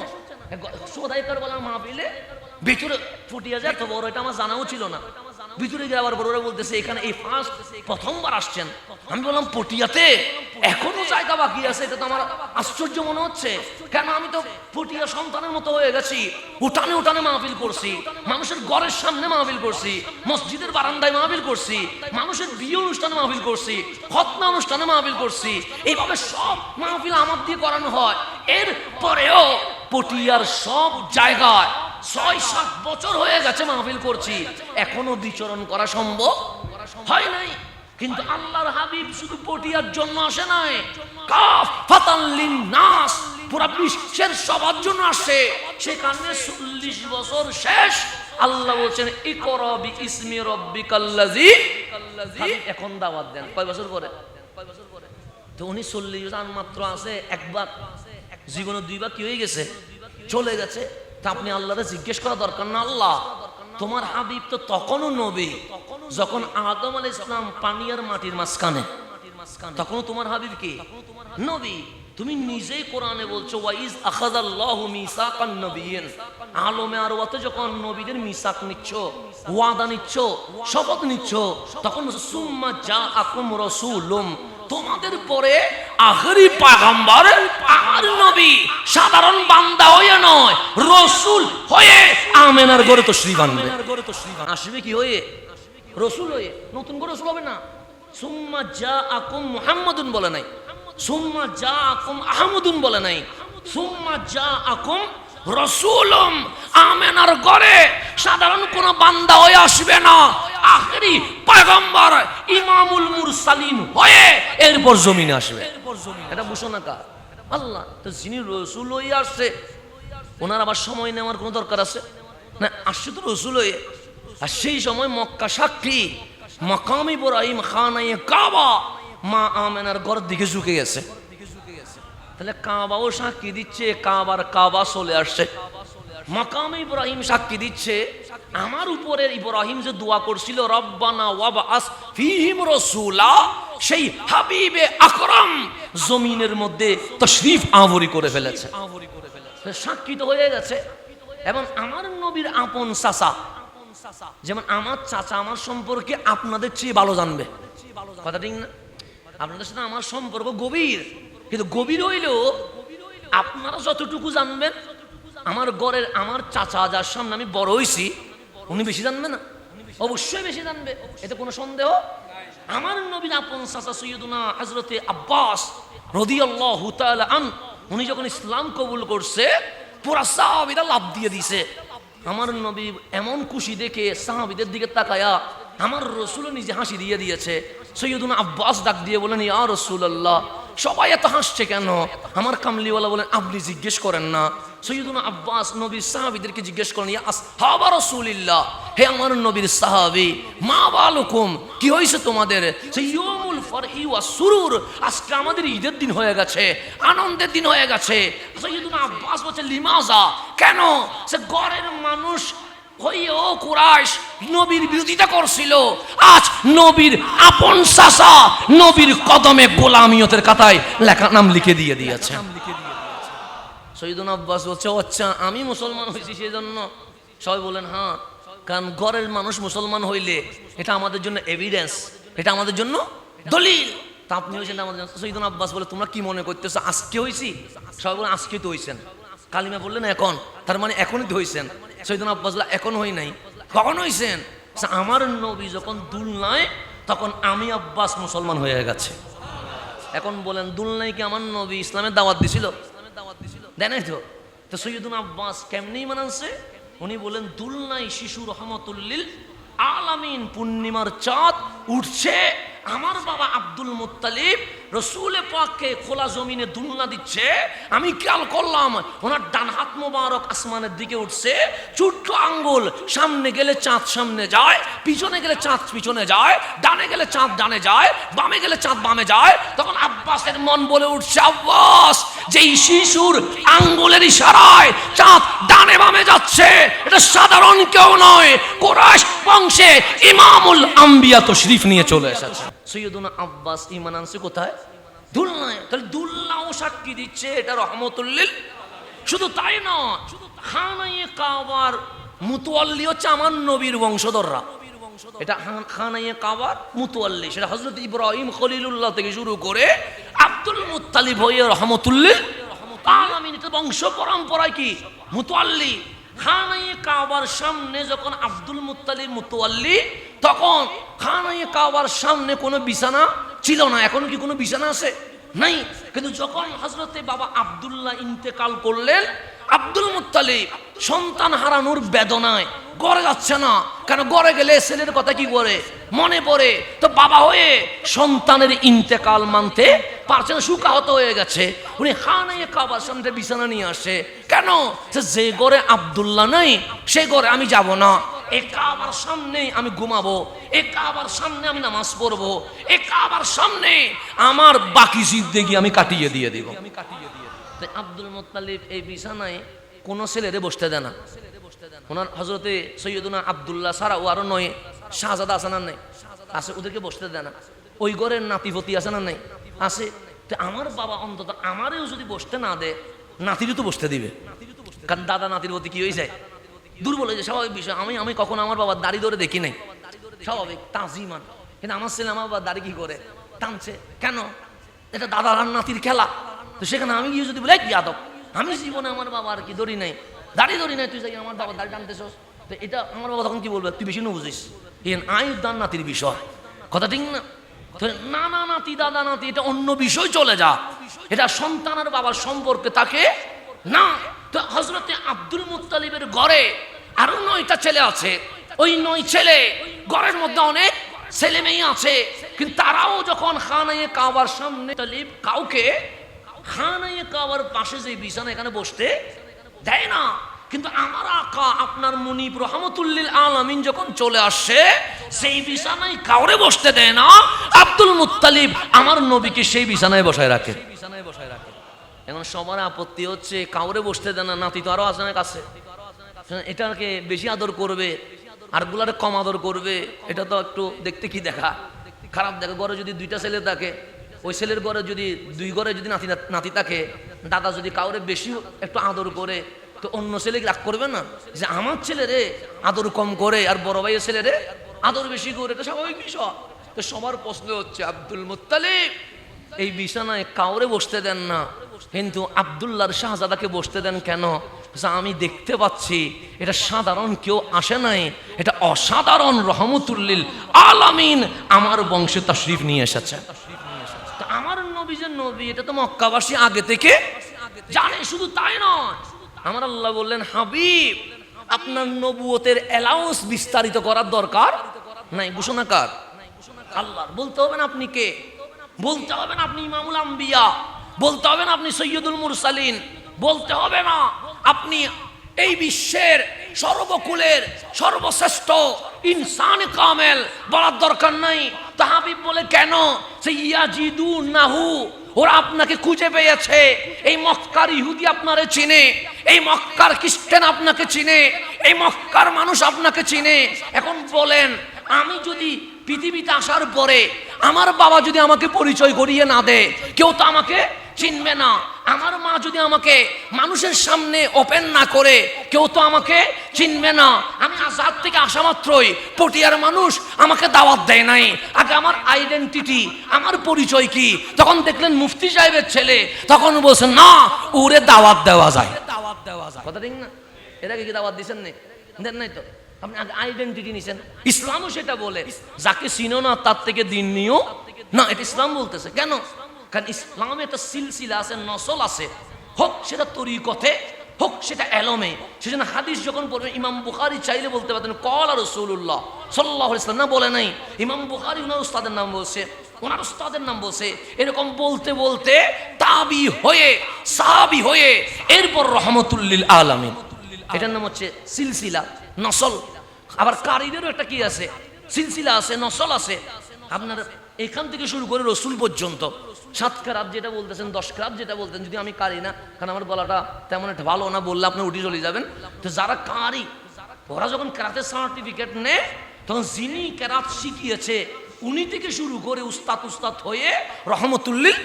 সোদাইকার বলার মাহফিলে ভিতরে ফুটিয়া যায়, তো বড় এটা আমার জানাও ছিল না। ভিতরে গিয়ে আবার বড়রা বলতেছে এখানে এই প্রথমবার আসছেন। আমি বললাম পটিয়াতে এখনো জায়গা বাকি আছে, এটা তো আমার আশ্চর্য মনে হচ্ছে। কেন? আমি তো পটিয়া সন্তানের মতো হয়ে গেছি। উঠানে মাহফিল করছি, মানুষের ঘরের সামনে মাহফিল করছি, মসজিদের বারান্দায় মাহফিল করছি, মানুষের বিয়ে অনুষ্ঠানে মাহফিল করছি, খতনা অনুষ্ঠানে মাহফিল করছি। এইভাবে সব মাহফিল আমার দিয়ে করানো হয়। এর পরেও পটিয়ার সব জায়গায় 6-7 বছর হয়ে গেছে মাহফিল করছি, এখনো বিচরণ করা সম্ভব হয় নাই। কিন্তু আল্লাহর হাবিব শুধু পটিয়ার জন্য আসে নাই, কাফাতান লিন-নাস, পুরা বিশ্বের সবার জন্য আসে। সেখানে 40 বছর শেষ, আল্লাহ বলছেন ইকরা বিইসমি রাব্বিকাল্লাযী। এখন দাওয়াত দেন কয় বছর পরে? তো উনি 40 বছর মাত্র আছে, একবার জীবনে 2 বার কি হয়ে গেছে, চলে গেছে। তা আপনি আল্লাহরে জিজ্ঞেস করা দরকার না, আল্লাহ তোমার হাবিব তো তখনও নবী, যখন আদম আলাইহিস সালাম পানি আর মাটির মাঝখানে, তখনও তোমার হাবিব কি নবী। তুমি নিজেই কোরআনে বলছো ওয়াইজ আখাযাল্লাহু মিসাকান নবিয়্যিন, আলমে আরওয়াতে যখন নবীদের মিসাক নিচ্ছ, ওয়াদা নিচ্ছ, শপথ নিচ্ছ, তখন সুম্মা জাআকুম রাসূলুম, তোমাদের পরে আখেরি পয়গম্বর আর নবী সাধারণ বান্দা হয়ে নয়, রাসূল হয়ে আমেনার ঘরে তাশরীফ আনবে। আসবে কি হয়ে? রাসূল হয়ে। নতুন করে রাসূল হবে না। সুম্মা জাআকুম মুহাম্মাদুন বলে নাই, সুম্মা জাআকুম আহমদুন বলে নাই, সুম্মা জাআকুম রাসূলুম, আমেনার ঘরে সাধারণ কোন বান্দা হয়ে আসবে না, আখেরি পয়গম্বর ইমামুল মুরসালিন হয়ে এরপর জমিনে আসবে। এটা ঘোষণা কার? আল্লাহ। তো যিনি রাসূল হয়ে আসছে, ওনার আবার সময় নেওয়ার কোনো দরকার আছে না? আসছে তো রাসূল হয়ে। আর সেই সময় মক্কা সাক্ষী, মাকাম ইব্রাহিম খানায়ে কাবা, মা আমেনার ঘর দিকে ঝুঁকে গেছে। তাহলে কাবাও সাক্ষী দিচ্ছে, কাবার কাবা চলে আসছে। মাকাম ইব্রাহিম সাক্ষী দিচ্ছে, আমার উপরে ইব্রাহিম যে দোয়া করছিল রব্বানা ওয়াবআস ফীহিম রাসূলা, সেই হাবিবে আকরাম জমিনের মধ্যে তাশরীফ আবরি করে ফেলেছে, সাক্ষী তো হয়ে গেছে। এবং আমার নবীর আপন চাচা, যেমন আমার চাচা আমার সম্পর্কে আপনাদের চেয়ে ভালো জানবে, কথা ঠিক না? আপনাদের সাথে আমার সম্পর্ক গভীর, কিন্তু গভীর হইলেও আপনারা যতটুকু জানবেন, আমার ঘরের আমার চাচা যার সামনে আমি বড় হইছি উনি বেশি জানবে না? অবশ্যই বেশি জানবে, এতে কোনো সন্দেহ। আমার নবীর আপন চাচা সৈয়দুনা হযরতে আব্বাস রাদিয়াল্লাহু তাআলা আন, উনি যখন ইসলাম কবুল করছে পুরা সাহাবীরা লাফ দিয়ে দিছে। আমার নবী এমন খুশি দেখে সাহাবীদের দিকে তাকায়া আমার রাসূল নিজে হাসি দিয়ে দিয়েছে। সৈয়দুনা আব্বাস ডাক দিয়ে বলেন, ইয়া রাসূলুল্লাহ, সবাই এত হাসছে কেন? আমার কামলিওয়ালা বলেন, আপনি জিজ্ঞেস করেন না। সৈয়দুনা আব্বাস নবীর সাহাবীদেরকে জিজ্ঞেস করেন, ইয়া আসহাবা রাসূলিল্লাহ, হে আমার নবীর সাহাবী, মা বালুকুম, কি হয়েছে তোমাদের? ইয়াউমুল ফারহি ওয়াস সুরুর, আজকে আমাদের ঈদের দিন হয়ে গেছে, আনন্দের দিন হয়ে গেছে। সৈয়দুনা আব্বাস বলছে, লিমাজা, কেন? সে ঘরের মানুষ হইও কুরাইশ নবীর বিরোধিতা করছিল, আজ নবীর আপন চাচা নবীর কদমে গোলামিয়তের খাতায় লেখা নাম লিখে দিয়ে দিয়েছে। সৈয়দুনা আব্বাস বলছে, আচ্ছা আমি মুসলমান হয়েছি সেই জন্য? সবাই বলেন হ্যাঁ, কারণ ঘরের মানুষ মুসলমান হইলে এটা আমাদের জন্য এভিডেন্স, এটা আমাদের জন্য দলিল। তা আপনি হয়েছেন আমাদের জন্য। সৈয়দুনা আব্বাস বলে, তোমরা কি মনে করতেছো আজকে হয়েছি? সবাই বলেন আজকে তো হয়েছেন। কালিমা বললেন এখন, তার মানে এখনই তো হয়েছেন। সৈয়দুনা আব্বাস বলে, এখন হই নাই, কখন হয়েছেন? আমার নবী যখন দুলনায় তখন আমি আব্বাস মুসলমান হয়ে গেছে। এখন বলেন দুলনায় কি আমার নবী ইসলামের দাওয়াত দিছিল? দেয় নাই তো। তো সৈয়দুনা আব্বাস কেমনি মানানছে? উনি বলেন, দুলনায় শিশু রহমতুল্লিল আলামিন, পূর্ণিমার চাঁদ উঠছে, আমার বাবা আব্দুল মুত্তালিব রসুল পাককে খোলা জমিনে দুলনা দিচ্ছে, আমি খেয়াল করলাম ওনার ডান হাত মোবারক আসমানের দিকে উঠছে, ছোট্ট আঙ্গুল সামনে গেলে চাঁদ সামনে যায়, পিছনে গেলে চাঁদ পিছনে যায়, ডানে গেলে চাঁদ ডানে যায়, বামে গেলে চাঁদ বামে যায়। তখন আব্বাসের মন বলে উঠছে, আব্বাস, যেই শিশুর আঙ্গুলের ইশারায় চাঁদ ডানে বামে যাচ্ছে, এটা সাধারণ কেউ নয়, কুরাইশ বংশে ইমামুল আম্বিয়া তাশরীফ নিয়ে চলে এসেছে। সৈয়দুনা আব্বাস ঈমান আনছে কোথায়? দুলনায়। তাহলে দুলনাও সাক্ষী দিচ্ছে এটা রহমতুল্লিল। শুধু তাই না, খানায়ে কাবার মুতওয়াল্লি হচ্ছে আমার নবীর বংশধররা। এটা খানায়ে কাবার মুতওয়াল্লি, সেটা হযরত ইব্রাহিম খলিলুল্লাহ থেকে শুরু করে আব্দুল মুত্তালিব হয়ে রহমতুল্লিল আলামিন, এটা বংশ পরম্পরায় কি মুতওয়াল্লি। খানায়ে কাবার সামনে যখন আব্দুল মুত্তালিব মুতওয়াল্লি, তখন খানায়ে কাবার সামনে কোনো বিছানা ছিল না। এখন কি কোনো বিছানা আছে? নাই। কিন্তু যখন হযরতে বাবা আব্দুল্লাহ ইন্তেকাল করলেন, আব্দুল মুত্তালিব সন্তান হারানোর বেদনায় ঘরে যাচ্ছে না, কেন ঘরে গেলে ছেলের কথা কি করে মনে পড়ে, তো বাবা হয়ে সন্তানের ইন্তেকাল মানতে পারছে না, শোকাহত হয়ে গেছে। উনি খানায়ে কাবার সামনে বিছানা নিয়ে আসে, কেন? যে ঘরে আব্দুল্লাহ নাই সে ঘরে আমি যাব না, এই কাবার সামনে আমি ঘুমাবো, এই কাবার সামনে আমি নামাজ পড়বো, এই কাবার সামনে আমার বাকি জিন্দেগি আমি কাটিয়ে দিয়ে দিব। আব্দুল মুত্তালিব এই বিছানায় কোন ছেলেরে বসতে দেয় না। ওনার হযরতে সৈয়দুনা আব্দুল্লাহ ছাড়া ও আরো নয় শাহজাদা আছে না নাই? আছে, ওদেরকে বসতে দেয় না। ওই ঘরের নাতিপতি আছে না নাই? আছে। তো আমার বাবা অন্তত আমারেও যদি বসতে না দেয়, নাতিরও তো বসতে দিবে, কারণ দাদা নাতির প্রতি কি হয়ে যায়, দুর্বল হয়ে যায়, স্বাভাবিক বিষয়। আমি কখনো আমার বাবার দাড়ি ধরে দেখি নাই, স্বাভাবিক তাজিমান। কিন্তু আমার ছেলে আমার বাবার দাড়ি কি করে টানছে, কেন? এটা দাদার আর নাতির খেলা। তো সেখানে আমি গিয়ে যদি বলে, যাদব, আমি জীবনে আমার বাবা আর কি ধরি নাই, দাড়ি ধরি নাই, তুই যাই আমার বাবার দাড়ি টানতেছস, তো এটা আমার বাবা তখন কি বলবে, তুই বেশি না বুঝিস, আয়ুর দান নাতির বিষয়, কথা ঠিক না? নানা নাতি দাদা নাতি এটা অন্য বিষয়, চলে যা, এটা সন্তান আর বাবার সম্পর্কে তাকে না। তো হযরতে আব্দুল মুত্তালিবের ঘরে আরো 9টা ছেলে আছে, ওই 9 ছেলে ঘরের মধ্যে অনেক ছেলে মেয়ে আছে, কিন্তু তারাও যখন খানায়ে কাবার সামনে তালিব কাউকে খানায়ে কাবার পাশে যে বিছানা এখানে বসতে দেয় না। কিন্তু আমার আকা আপনার মুনিব রহমতুল্লিল আলামিন যখন চলে আসে, সেই বিছানায় কাউরে বসতে দেয় না। আব্দুল মুত্তালিব আমার নবীকে সেই বিছানায় বসায় রাখে। এখন সবার আপত্তি হচ্ছে কাউরে বসতে দেয় না, নাতি তো আরো আছে না কাছে, এটাকে বেশি আদর করবে, আর গুলারে কম আদর করবে, এটা তো একটু দেখতে কি দেখা খারাপ দেখা। ঘরে যদি দুইটা ছেলে থাকে, ওই ছেলের ঘরে যদি দুই ঘরে যদি নাতি নাতি থাকে, দাদা যদি কাউরে বেশি একটু আদর করে, তো অন্য ছেলে রাগ করবে না যে আমার ছেলে রে আদর কম করে আর বড় ভাইয়ের ছেলে রে আদর বেশি করে? এটা স্বাভাবিক বিষয়। তো সবার প্রশ্ন হচ্ছে, আব্দুল মুত্তালিব এই বিছানায় কাউরে বসতে দেন না, কিন্তু আব্দুল্লাহর শাহজাদাকে বসতে দেন কেন? আমি দেখতে পাচ্ছি এটা সাধারণ কেউ আসে নাই, এটা অসাধারণ রহমতুল্লিল আলামিন আমার বংশে তাশরীফ নিয়ে এসেছে। আমার নবী যে নবী, এটা তো মক্কাবাসী আগে থেকে জানে। শুধু তাই নয়, আমার আল্লাহ বললেন, হাবিব আপনার নবুয়তের এলাউন্স বিস্তারিত করার দরকার নাই। ঘোষণাকার আল্লাহর। বলতে হবে না আপনি কে, বলতে হবে না আপনি ইমামুল আম্বিয়া, বলতে হবে না আপনি সৈয়দুল মুরসালিন, বলতে হবে না আপনি এই বিশ্বের সর্বকুলের সর্বশ্রেষ্ঠ ইনসান কামেল, বলার দরকার নাই। তা হাবিব বলে কেন? সে ইয়াজিদু নাহু, ওরা আপনাকে খুঁজে পেয়েছে। এই মক্কার ইহুদি আপনারে চিনে, এই মক্কার খ্রিস্টান আপনাকে চিনে, এই মক্কার মানুষ আপনাকে চিনে। এখন বলেন, আমি যদি পৃথিবীতে আসার পরে আমার বাবা যদি আমাকে পরিচয় করিয়ে না দেয়, কেউ তো আমাকে চিনবে না। আমার মা যদি আমাকে মানুষের সামনে ওপেন না করে, কেউ তো আমাকে চিনবে না। আমি আজাদ থেকে আসা মাত্রই পটিয়ার মানুষ আমাকে দাওয়াত দেয় নাই। আগে আমার আইডেন্টিটি, আমার পরিচয় কি? তখন দেখলেন মুফতি সাহেবের ছেলে, তখন বলছেন না ওরে দাওয়াত দেওয়া যায়, দাওয়াত দেওয়া যায়। কথা ঠিক না? এর আগে কি দাওয়াত দিচ্ছেন? দেন নাই তো। আপনি আইডেন্টিটি নিছেন। ইসলামও সেটা বলে, যাকে চিনো না তার থেকে দিন নিও না। এটা ইসলাম বলতেছে। কেন? কারণ ইসলামে একটা সিলসিলা আছে, নসল আছে, হোক সেটা তরিকতে, হোক সেটা এলমে। সেজন্য হাদিস যখন পড়বে, ইমাম বুখারী চাইলে বলতে পারতেন ক্বালা রাসূলুল্লাহ সাল্লাল্লাহু আলাইহি ওয়াসাল্লাম, না বলে নাই। ইমাম বুখারী ওনার উস্তাদের নাম বলছে, ওনার উস্তাদের নাম বলছে। এরকম বলতে বলতে তাবি হয়ে, সাহাবী হয়ে, এরপর রহমতুল্লিল আলামিন। এটার নাম হচ্ছে সিলসিলা, নসল। আবার কারীদেরও একটা কি আছে, সিলসিলা আছে, নসল আছে। আপনার এখান থেকে শুরু করে রসুল পর্যন্ত 7 কেরাত যেটা বলতেছেন, 10 কেরাত যেটা বলতেন, যদি আমি কারি না, কারণ আমার গলাটা তেমন একটা ভালো না, বললে আপনি উঠে চলে যাবেন। তো যারা কারি, ওরা যখন কেরাতের সার্টিফিকেট নেয়, তখন যিনি কেরাত শিখিয়েছে উনি থেকে শুরু করে উস্তাদ উস্তাদ হয়ে রহমতুল্লিল।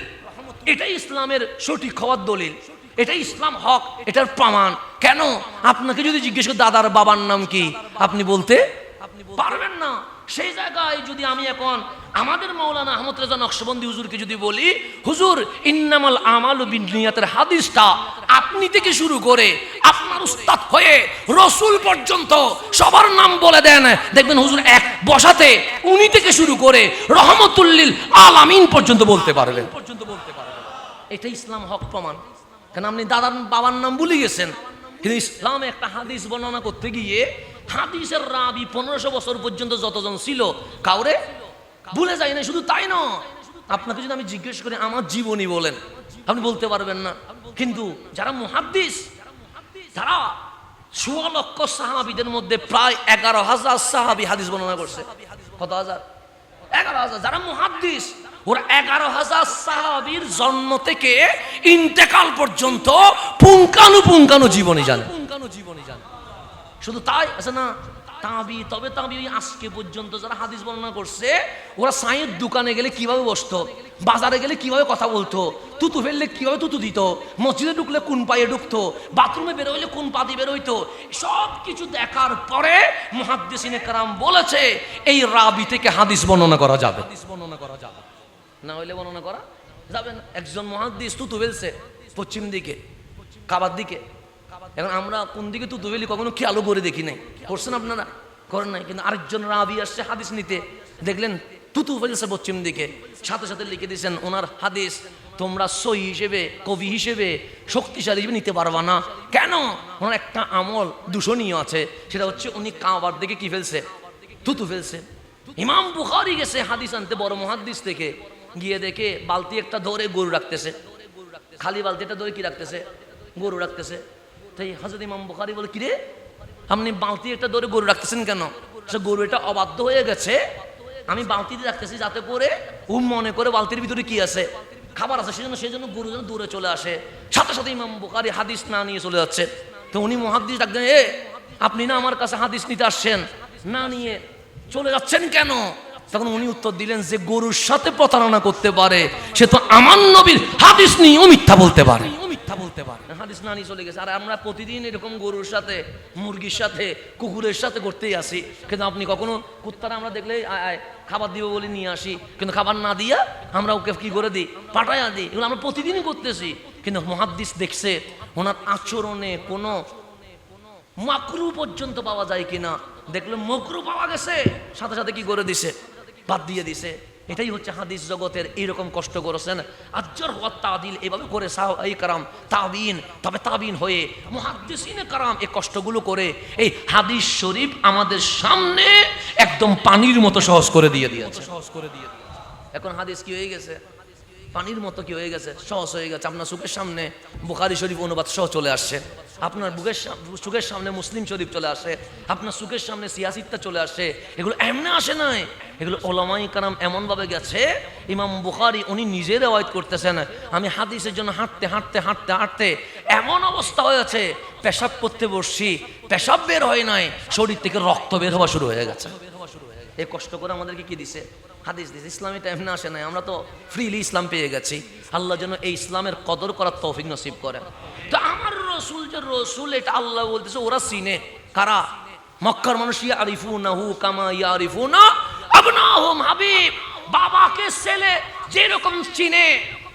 এটাই ইসলামের সঠিক হওয়ার দলিল, এটাই ইসলাম হক, এটার প্রমাণ। কেন? আপনাকে যদি জিজ্ঞেস করি দাদার বাবার নাম কি, আপনি বলতে পারবেন না। সেই জায়গায় যদি আমি এখন আমাদের মাওলানা আহমদ রেজা নকশবন্দি হুজুরকে যদি বলি, হুজুর ইন্নামাল আমালু বিন্নিয়াতের হাদিসটা আপনি থেকে শুরু করে আপনার উস্তাদ হয়ে রসুল পর্যন্ত সবার নাম বলে দেন, দেখবেন হুজুর এক বসাতে উনি থেকে শুরু করে রহমতুল্লিল আলামিন পর্যন্ত বলতে পারবেন। এটা ইসলাম হক প্রমাণ। কেন? আপনি দাদার বাবার নাম ভুলে গেছেন, কিন্তু ইসলামে একটা হাদিস বর্ণনা করতে গিয়ে হাদিসের রাবি 1500 বছর পর্যন্ত যতজন ছিল কাউরে ভুলে যায় না। শুধু তাই নয়, আপনাকে যদি আমি জিজ্ঞেস করি আমার জীবনী বলেন, আপনি বলতে পারবেন না। কিন্তু যারা মুহাদ্দিস, তারা 16 লক্ষ সাহাবীদের মধ্যে প্রায় 11,000 সাহাবী হাদিস বর্ণনা করছে। কত হাজার? 11,000। যারা মুহাদ্দিস, ওরা 11,000 সাহাবীর জন্ম থেকে ইন্তেকাল পর্যন্ত পুঙ্খানুপুঙ্খানু জীবনী জানে। শুধু তাই আছে না, তাবি, তবে তাবি আজকে পর্যন্ত যারা হাদিস বর্ণনা করছে, ওরা সাইয়ের দোকানে গেলে কিভাবে বসতো, বাজারে গেলে কিভাবে কথা বলতো, তুতু ফেললে কিভাবে তুতু দিত, মসজিদে ঢুকলে কোন পায়ে ঢুকতো, বাথরুমে বেরোইলে কোন পা দিয়ে বেরোইতো, সব কিছু দেখার পরে মুহাদ্দিসিনে কেরাম বলেছে এই রাবি থেকে হাদিস বর্ণনা করা যাবে। না হইলে বর্ণনা করা যাবে না। একজন মুহাদ্দিস তুতু ফেলছে পশ্চিম দিকে, কাবার দিকে। এখন আমরা কোন দিকে তুতু ফেলি কখনো খেয়ালও করে দেখি নাই। করছেন আপনারা? করেন নাই। কিন্তু আরেকজন রাবি আসছে হাদিস নিতে, দেখলেন তুতু ফেলছে পশ্চিম দিকে, সাথে সাথে লিখে দিয়েছেন ওনার হাদিস তোমরা সহি হিসেবে, কবি হিসেবে, শক্তিশালী হিসেবে নিতে পারবা না। কেন? ওনার একটা আমল দূষণীয় আছে, সেটা হচ্ছে উনি কাবার দিকে কি ফেলছে, তুতু ফেলছে। ইমাম বুখারী গেছে হাদিস আনতে বড় মুহাদ্দিস থেকে, গিয়ে দেখে বালতি একটা ধরে গরু রাখতেছে, খালি বালতিটা ধরে কি রাখতেছে, গরু রাখতেছে। তাই হযরত ইমাম বুখারী বলে, কিরে আপনি বালতি একটা ধরে গরু রাখতেছেন কেন? সে গরু এটা অবাধ্য হয়ে গেছে, আমি বালতিতে রাখতেছি যাতে করে ও মনে করে বালতির ভিতরে কি আছে, খাবার আছে, সেজন্য গরু যেন দূরে চলে আসে। সাথে সাথে ইমাম বুখারী হাদিস না নিয়ে চলে যাচ্ছে। তো উনি মুহাদ্দিস ডাকলেন, এ আপনি না আমার কাছে হাদিস নিতে আসছেন, না নিয়ে চলে যাচ্ছেন কেন? তখন উনি উত্তর দিলেন, যে গরুর সাথে প্রতারণা করতে পারে সে তো আমার নবীর হাদিস নিয়েও মিথ্যা বলতে পারে। হাদিস না নিয়ে চলে গেছে। আর আমরা প্রতিদিন এরকম গরুর সাথে, মুরগির সাথে, কুকুরের সাথে করতেই আসি, কিন্তু আপনি কখনো কুত্তারা আমরা দেখলে খাবার দিব বলে নিয়ে আসি, কিন্তু খাবার না দিয়া আমরা ওকে কি করে দিই, পাঠাইয়া দিই। এগুলো আমরা প্রতিদিনই করতেছি। কিন্তু মুহাদ্দিস দেখছে ওনার আচরণে কোনো মাকরু পর্যন্ত পাওয়া যায় কিনা, দেখলো মকরু পাওয়া গেছে, সাথে সাথে কি করে দিছে, বাদ দিয়ে দিছে। এটাই হচ্ছে হাদিস জগতের এইরকম কষ্ট করেছেন আজ্জর হওয়া তাদিল, এভাবে করে সাহাবায়ে কারাম, তাবিন, তবে তাবিন হয়ে মুহাদ্দিসিনে কারাম এই কষ্টগুলো করে এই হাদিস শরীফ আমাদের সামনে একদম পানির মতো সহজ করে দিয়ে দিয়েছে। এখন হাদিস কি হয়ে গেছে, পানির মতো কি হয়ে গেছে, সহজ হয়ে গেছে। আপনার চোখের সামনে বুখারী শরীফ অনুবাদ সহ চলে আসছে, আপনার চোখের সামনে মুসলিম শরীফ চলে আসে, আপনার চোখের সামনে সিয়াসিত্তা চলে আসে। এগুলো এমনি আসে নাই, এগুলো ওলামায়ে কারাম এমনভাবে গেছে। ইমাম বুখারী উনি নিজে রিওয়ায়াত করতেছেন, আমি হাদিসের জন্য হাঁটতে হাঁটতে হাঁটতে হাঁটতে এমন অবস্থা হয়েছে, পেশাব করতে বসছি, পেশাব বের হয় নাই, শরীর থেকে রক্ত বের হওয়া শুরু হয়ে গেছে। এই কষ্ট করে আমাদেরকে কি দিছে, হাদিস দিছে। ইসলামী টাইম না আসে নাই, আমরা তো ফ্রিলি ইসলাম পেয়ে গেছি। আল্লাহ যেন এই ইসলামের কদর করার তৌফিক নসিব করেন। তো আমার রসুল যে রসুল, এটা আল্লাহ বলতেছে ওরা চিনে কারা, মক্কার মানুষ ইয়ারিফুনাহু কামা ইয়ারিফুনা আবনাহুম। হাবিব বাবাকে ছেলে যেরকম চিনে,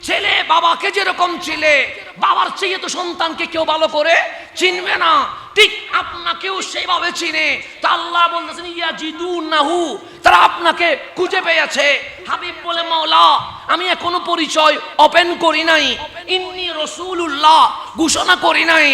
ছেলে বাবাকে যেরকম চিনে, বাবার চেয়ে তো সন্তানকে কেউ ভালো করে চিনবে না, ঠিক আপনাকেও সেইভাবে চিনে। তা আল্লাহ বলতেছেন ইয়াজিদুনাহু, তারা আপনাকে খুঁজে পেয়েছে। হাবিব বলে, মাওলা আমি এখনো পরিচয় ওপেন করি নাই, ইন্নী রাসূলুল্লাহ ঘোষণা করি নাই,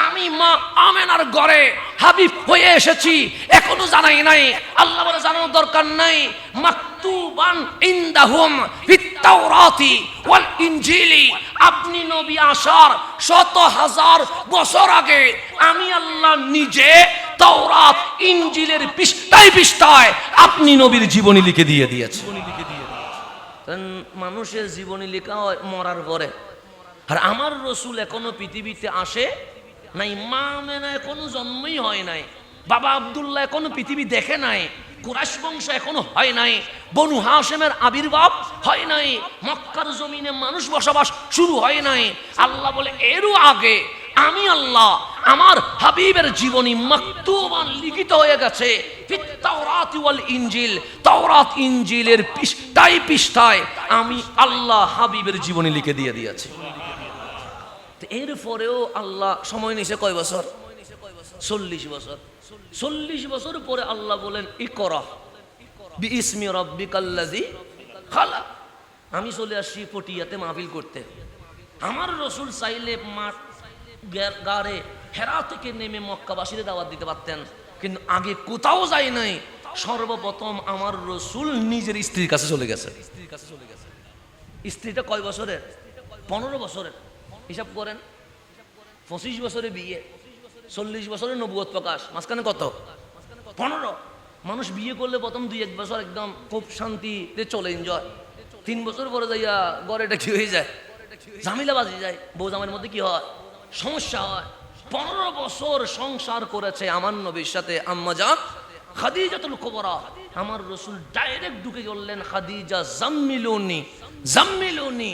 আমি মা আমেনার ঘরে হাবিব হয়ে এসেছি, এখনো জানাই নাই। আল্লাহ বলে জানানোর দরকার নাই, মাকতুবান ইনদাহুম ফিত তাওরাতি ওয়াল ইনজিলি, আপনি নবী আসার শত হাজার বছর আগে আমি আল্লাহ নিজে তাওরাত ইনজিলের পৃষ্ঠায় পৃষ্ঠায় আপনি নবীর জীবনী লিখে দিয়ে দিয়েছে। মানুষের জীবনী লেখা হয় মরার পরে, আর আমার রসুল এখনো পৃথিবীতে আসে নাই, মা আমেনা এখনো জন্মই হয় নাই, বাবা আব্দুল্লাহ এখনো পৃথিবী দেখে নাই, কুরাইশ বংশ এখনো হয় নাই, বনু হাশেমের আবির্ভাব হয় নাই, মক্কার জমিনে মানুষ বসবাস শুরু হয় নাই। আল্লাহ বলে এরও আগে আমি আল্লাহ আমার হাবিবের জীবনী মাকতুবান লিখিত হয়ে গেছে ফিত তাওরাত ওয়াল ইনজিল, তাওরাত ইনজিলের পৃষ্ঠায় পৃষ্ঠায় আমি আল্লাহ হাবিবের জীবনী লিখে দিয়ে দিয়েছি। এরপরেও আল্লাহ সময় নিছে কয় বছর, 40 বছর। 40 বছর পরে আল্লাহ বলেন ইকরা বিইসমি রাব্বিকাল্লাযী খালাক। আমি চলে আসছি পটিয়াতে মাহফিল করতে। আমার রসুল চাইলে মাঠ গাড়ে হেরা থেকে নেমে মক্কাবাসীদের দাওয়াত দিতে পারতেন, কিন্তু আগে কোথাও যায় নাই। সর্বপ্রথম আমার রসুল নিজের স্ত্রীর কাছে চলে গেছে। স্ত্রীটা কয় বছরের, 15 বছরের। হিসাব করেন, 25 বছরে বিয়ে, 40 বছরের নবুয়ত প্রকাশ, মাঝখানে কত, 15। মানুষ বিয়ে করলে প্রথম 2-1 বছর একদম খুব শান্তিতে চলে, এনজয়। 3 বছর পরে যাইয়া ঘরে এটা কি হয়ে যায়, ঝামেলা বাজি যায়, বউ জামাইয়ের মধ্যে কি হয়, সমস্যা হয়। 15 বছর সংসার করেছে আমার নবীর সাথে আম্মা জান খাদিজাতুল কুবরা। আমার রসুল ডাইরেক্ট ঢুকে বললেন, খাদিজা জাম্মিলুনি জাম্মিলুনি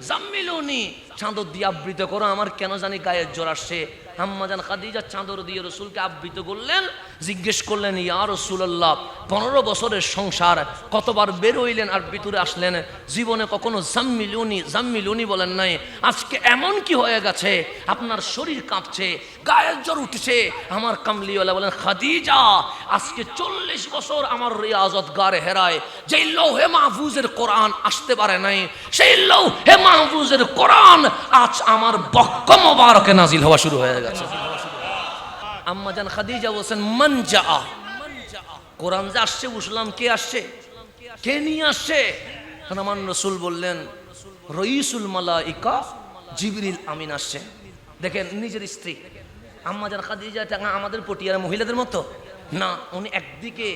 জাম্মিলুনি, চাদর দিয়ে আবৃত করো, আমার কেন জানি গায়ের জ্বর আসছে। আম্মা জান খাদিজা চাদর দিয়ে রসুলকে আবৃত করলেন। জিজ্ঞেস করলেন, ইয়া রাসূলুল্লাহ 15 বছরের সংসার, কতবার বের হইলেন আর ভিতরে আসলেন, জীবনে কখনো জাম্মিলুনি জাম্মিলুনি বলেন নাই, আজকে এমন কি হয়ে গেছে আপনার শরীর কাঁপছে, গায়ের জ্বর উঠছে? আমার কামলিওয়ালা বলেন, খাদিজা আজকে 40 বছর আমার রিয়াজত গারে হেরায়, যেই লৌহে মাহফুজের কোরআন আসতে পারে নাই, সেই লৌহে মাহফুজের কোরআন আজ আমার বক্ষ মোবারকে নাজিল হওয়া শুরু হয়ে গেছে। আম্মা জান খাদিজা বলছেন, মান জা, কোরআন যে আসছে বুঝলাম, কে আসছে, কে নিয়ে আসছে? আমার রসুল বললেন, রইসুল মালাইকা জিবরিল আমিন আসছে। দেখেন নিজের স্ত্রী আম্মা জান খাদিজা আমাদের পটিয়ার মহিলাদের মতো না, উনি একদিকে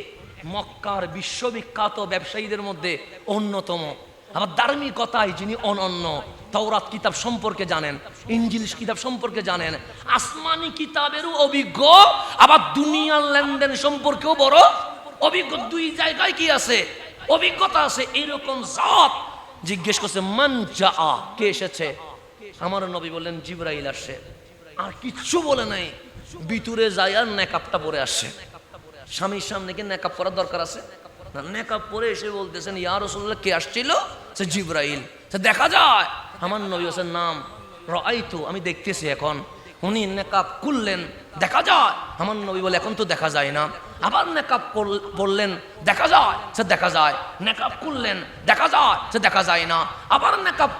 মক্কার বিশ্ববিখ্যাত ব্যবসায়ীদের মধ্যে অন্যতম, আবার ধার্মিকতায় যিনি অনন্য, তাওরাত কিতাব সম্পর্কে জানেন, ইনজিল কিতাব সম্পর্কে জানেন, আসমানি কিতাবেরও অভিজ্ঞ, আবার দুনিয়ার লেনদেন সম্পর্কেও বড় অভিজ্ঞ দুই জায়গায় কি আছে, অভিজ্ঞতা আছে। এরকম জাত জিজ্ঞেস করছে মান জা, কে এসেছে? আমার নবী বললেন জিবরাইল আসছে। আর কিচ্ছু বলে নাই, ভিতরে যায় আর নেকাবটা পরে আসছে। স্বামীর সামনে কি নেকাব করার দরকার আছে? না, নেকাব পরে এসে বলতেছেন ইয়া রাসূলুল্লাহ, কে আসছিল? সে জিবরাইল। দেখা যায় আমার নবী হোসেন নাম রাআইতু, আমি দেখতেছি। এখন উনি নেকাব খুললেন, দেখা যায়। আমার নবী বলে এখন তো দেখা যায় না। আবার নেকাব পড়লেন, দেখা যায়, সে দেখা যায়। নেকাব খুললেন, দেখা যায়, সে দেখা যায় না। আবার নেকাব